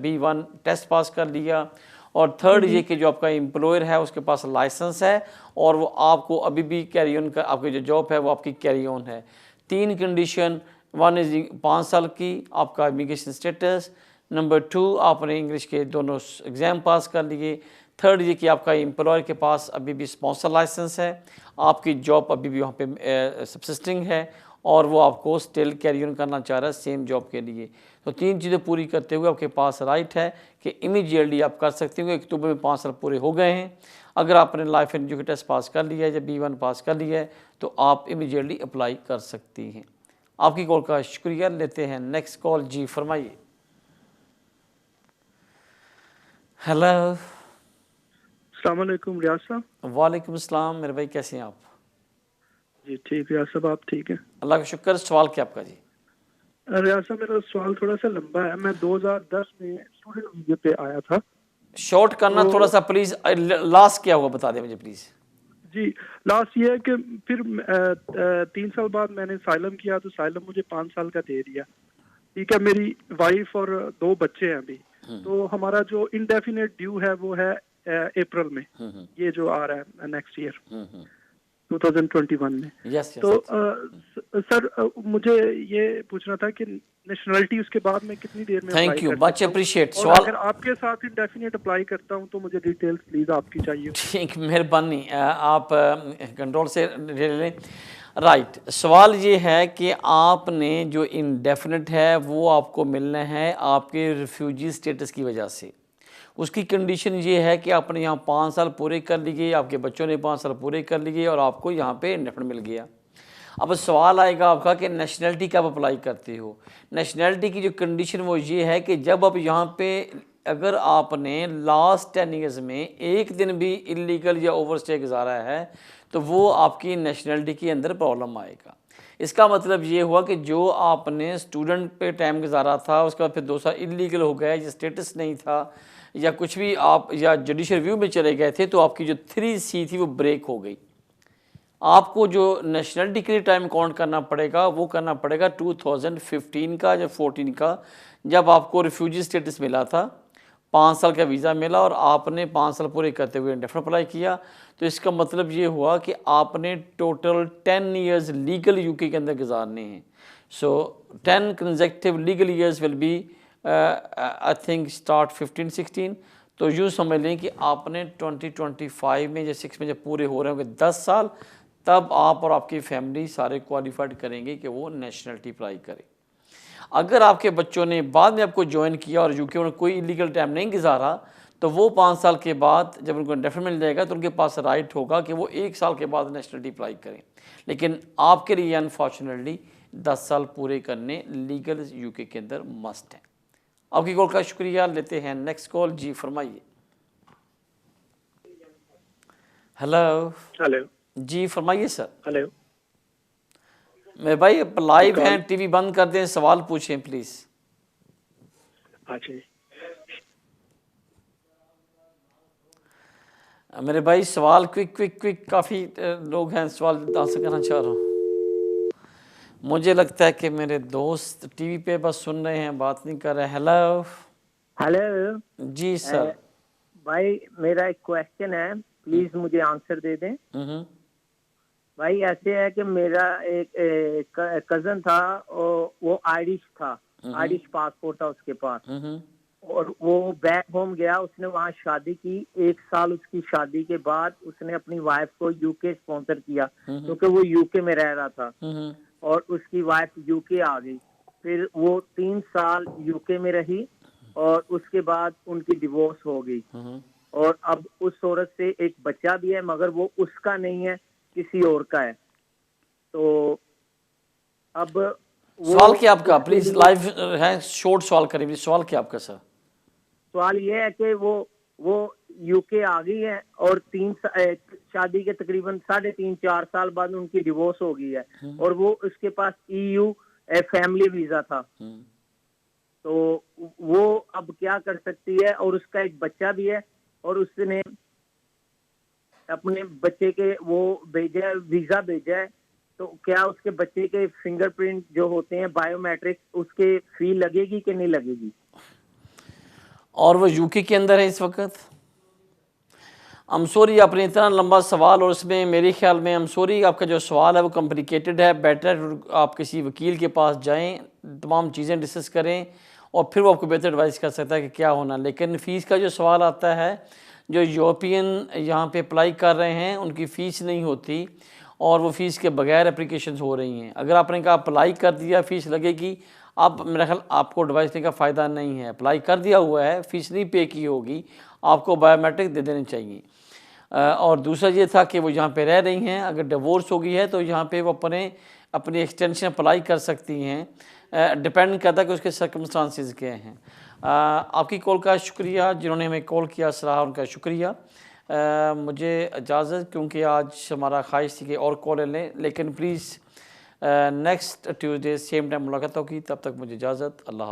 B1 test pass कर लिया, और थर्ड ये कि जो आपका एम्प्लॉयर है उसके पास लाइसेंस है और वो आपको अभी भी कैरी ऑन कर, आपकी जो जॉब है वो आपकी कैरी ऑन है। 3 कंडीशन, 1 इज 5 साल की आपका इमिग्रेशन स्टेटस, नंबर 2 आपने इंग्लिश के दोनों एग्ज़ाम पास कर लिए, थर्ड ये कि आपका एम्प्लॉयर के पास अभी भी स्पॉन्सर लाइसेंस है, आपकी जॉब अभी भी वहाँ पे सब्सिस्टिंग है और वो आपको स्टिल कैरी ऑन करना चाह रहा है सेम जॉब के लिए। तो 3 चीज़ें पूरी करते हुए आपके पास राइट है कि इमीडिएटली आप कर सकते हो। अक्टूबर में 5 साल पूरे हो गए हैं, अगर आपने life and UK test pass कर लिया है या B1 पास कर लिया है तो आप इमीडिएटली अप्लाई कर सकती हैं। आपकी कॉल का शुक्रिया। लेते हैं नेक्स्ट कॉल। जी फरमाइए। हेलो। अस्सलाम वालेकुम रियाज साहब। वालेकुम अस्सलाम मेरे भाई, कैसे हैं आप? जी ठीक रियाज साहब, आप ठीक हैं? अल्लाह का शुक्र। सवाल क्या आपका जी? रियाज साहब मेरा सवाल थोड़ा सा लंबा है। मैं 2010 में स्टूडेंट वीजे पे आया था। शॉर्ट करना थोड़ा सा प्लीज। लास्ट क्या हुआ बता दें मुझे प्लीज। जी लास्ट ये है कि फिर 3 साल बाद मैंने साइलम किया तो साइलम मुझे 5 साल का दे दिया। ठीक है, मेरी वाइफ और 2 बच्चे हैं अभी। तो हमारा जो इंडेफिनेट ड्यू है वो है अप्रैल में, ये जो आ रहा है नेक्स्ट ईयर 2021 में। तो सर मुझे ये पूछना था कि नेशनलिटी उसके बाद में कितनी देर में थैंक यू, मच अप्रिशिएट। सवाल अगर आपके साथ इंडेफिनेट अप्लाई करता हूँ तो मुझे डिटेल्स प्लीज आपकी चाहिए। ठीक, मेहरबानी, आप कंट्रोल से ले लें। राइट, सवाल ये है कि आपने जो इंडेफिनेट है वो आपको मिलना है आपके रिफ्यूजी स्टेटस की वजह से। उसकी कंडीशन ये है कि आपने यहाँ 5 साल पूरे कर लिए, आपके बच्चों ने 5 साल पूरे कर लिए और आपको यहाँ पे इंडेफिनेट मिल गया। अब सवाल आएगा आपका कि नेशनलिटी कब अप्लाई करते हो। नेशनलिटी की जो कंडीशन वो ये है कि जब आप यहाँ पे अगर आपने लास्ट 10 ईयर्स में एक दिन भी इलीगल या ओवरस्टे गुजारा है तो वो आपकी नेशनलिटी के अंदर प्रॉब्लम आएगा। इसका मतलब ये हुआ कि जो आपने स्टूडेंट पे टाइम गुजारा था उसके बाद फिर 2 साल इलीगल हो गया या स्टेटस नहीं था या कुछ भी आप या जुडिशल रिव्यू में चले गए थे तो आपकी जो 3C थी वो ब्रेक हो गई। आपको जो नेशनलिटी के लिए टाइम काउंट करना पड़ेगा वो करना पड़ेगा 2015 का या 14 का, जब आपको रिफ्यूजी स्टेटस मिला था, 5 साल का वीज़ा मिला और आपने 5 साल पूरे करते हुए इंडेफिनेट अप्लाई किया। तो इसका मतलब ये हुआ कि आपने टोटल 10 ईयर्स लीगल यूके के अंदर गुजारने हैं। So 10 consecutive legal years will be I think start 15-16। तो यूँ समझ लें कि आपने 2025 में या 6 में जब पूरे हो रहे होंगे 10 साल, तब आप और आपकी फैमिली सारे क्वालिफाइड करेंगे कि वो नेशनलिटी अप्लाई करें। अगर आपके बच्चों ने बाद में आपको ज्वाइन किया और यूके में कोई इलीगल टाइम नहीं गुजारा तो वो 5 साल के बाद जब उनको इंडेफिनेट मिल जाएगा तो उनके पास राइट होगा कि वो 1 साल के बाद नेशनलिटी अप्लाई करें। लेकिन आपके लिए अनफॉर्चुनेटली 10 साल पूरे करने लीगल यूके के अंदर मस्ट है। आपकी कॉल का शुक्रिया। लेते हैं नेक्स्ट कॉल। जी फरमाइए। हेलो। हेलो जी फरमाइए सर। हेलो मेरे भाई लाइव हैं, टीवी बंद कर दें, सवाल पूछें प्लीज। अच्छा मेरे भाई सवाल क्विक काफ़ी लोग हैं सवाल आंसर करना चाह रहा हूँ। मुझे लगता है कि मेरे दोस्त टीवी पे बस सुन रहे हैं, बात नहीं कर रहे। हेलो। हेलो जी सर। भाई मेरा एक क्वेश्चन है, प्लीज मुझे आंसर दे दें। भाई ऐसे है कि मेरा एक कजन था, वो आयरिश था, आयरिश पासपोर्ट था उसके पास, और वो बैक होम गया, उसने वहाँ शादी की। 1 साल उसकी शादी के बाद उसने अपनी वाइफ को यूके स्पॉन्सर किया क्योंकि वो यूके में रह रहा था, और उसकी वाइफ यूके आ गई। फिर वो 3 साल यूके में रही और उसके बाद उनकी डिवोर्स हो गई, और अब उस औरत से एक बच्चा भी है मगर वो उसका नहीं है, किसी और का है। तो अब सवाल क्या आपका, प्लीज लाइव है, शॉर्ट सवाल करें। सवाल क्या आपका सर? सवाल ये है कि वो यूके आ गई है और शादी के तकरीबन 3.5-4 साल बाद उनकी डिवोर्स हो गई है, और वो उसके पास EU फैमिली वीजा था। तो वो अब क्या कर सकती है, और उसका एक बच्चा भी है, और उसने अपने बच्चे के वो भेजा है, वीजा भेजा है तो क्या उसके बच्चे के फिंगरप्रिंट जो होते हैं बायोमेट्रिक, उसके फी लगेगी कि नहीं लगेगी? और वो यूके के अंदर है इस वक्त? I'm sorry, आपने इतना लंबा सवाल और उसमें मेरे ख्याल में I'm sorry, आपका जो सवाल है वो कॉम्प्लिकेटेड है। बेटर आप किसी वकील के पास जाएं, तमाम चीज़ें डिस्कस करें और फिर वो आपको बेहतर एडवाइस कर सकता है कि क्या होना। लेकिन फ़ीस का जो सवाल आता है, जो यूरोपियन यहाँ पे अप्लाई कर रहे हैं उनकी फ़ीस नहीं होती और वो फ़ीस के बगैर एप्लीकेशन हो रही हैं। अगर आपने कहा अप्लाई कर दिया फ़ीस लगेगी, आप मेरा ख्याल आपको एडवाइस देने का फ़ायदा नहीं है। अप्लाई कर दिया हुआ है, फ़ीस नहीं पे की होगी, आपको बायोमेट्रिक दे देने चाहिए। और दूसरा ये था कि वो यहाँ पे रह रही हैं, अगर डिवोर्स हो गई है तो यहाँ पे वो अपनी एक्सटेंशन अप्लाई कर सकती हैं। डिपेंड करता है कि उसके सर्कमस्टांसिस क्या हैं। आपकी कॉल का शुक्रिया, जिन्होंने हमें कॉल किया सलाह उनका शुक्रिया। मुझे इजाज़त, क्योंकि आज हमारा ख्वाहिश थी कि और कॉल लें, लेकिन please next Tuesday same time मुलाकात होगी। तब तक मुझे इजाज़त, अल्लाह।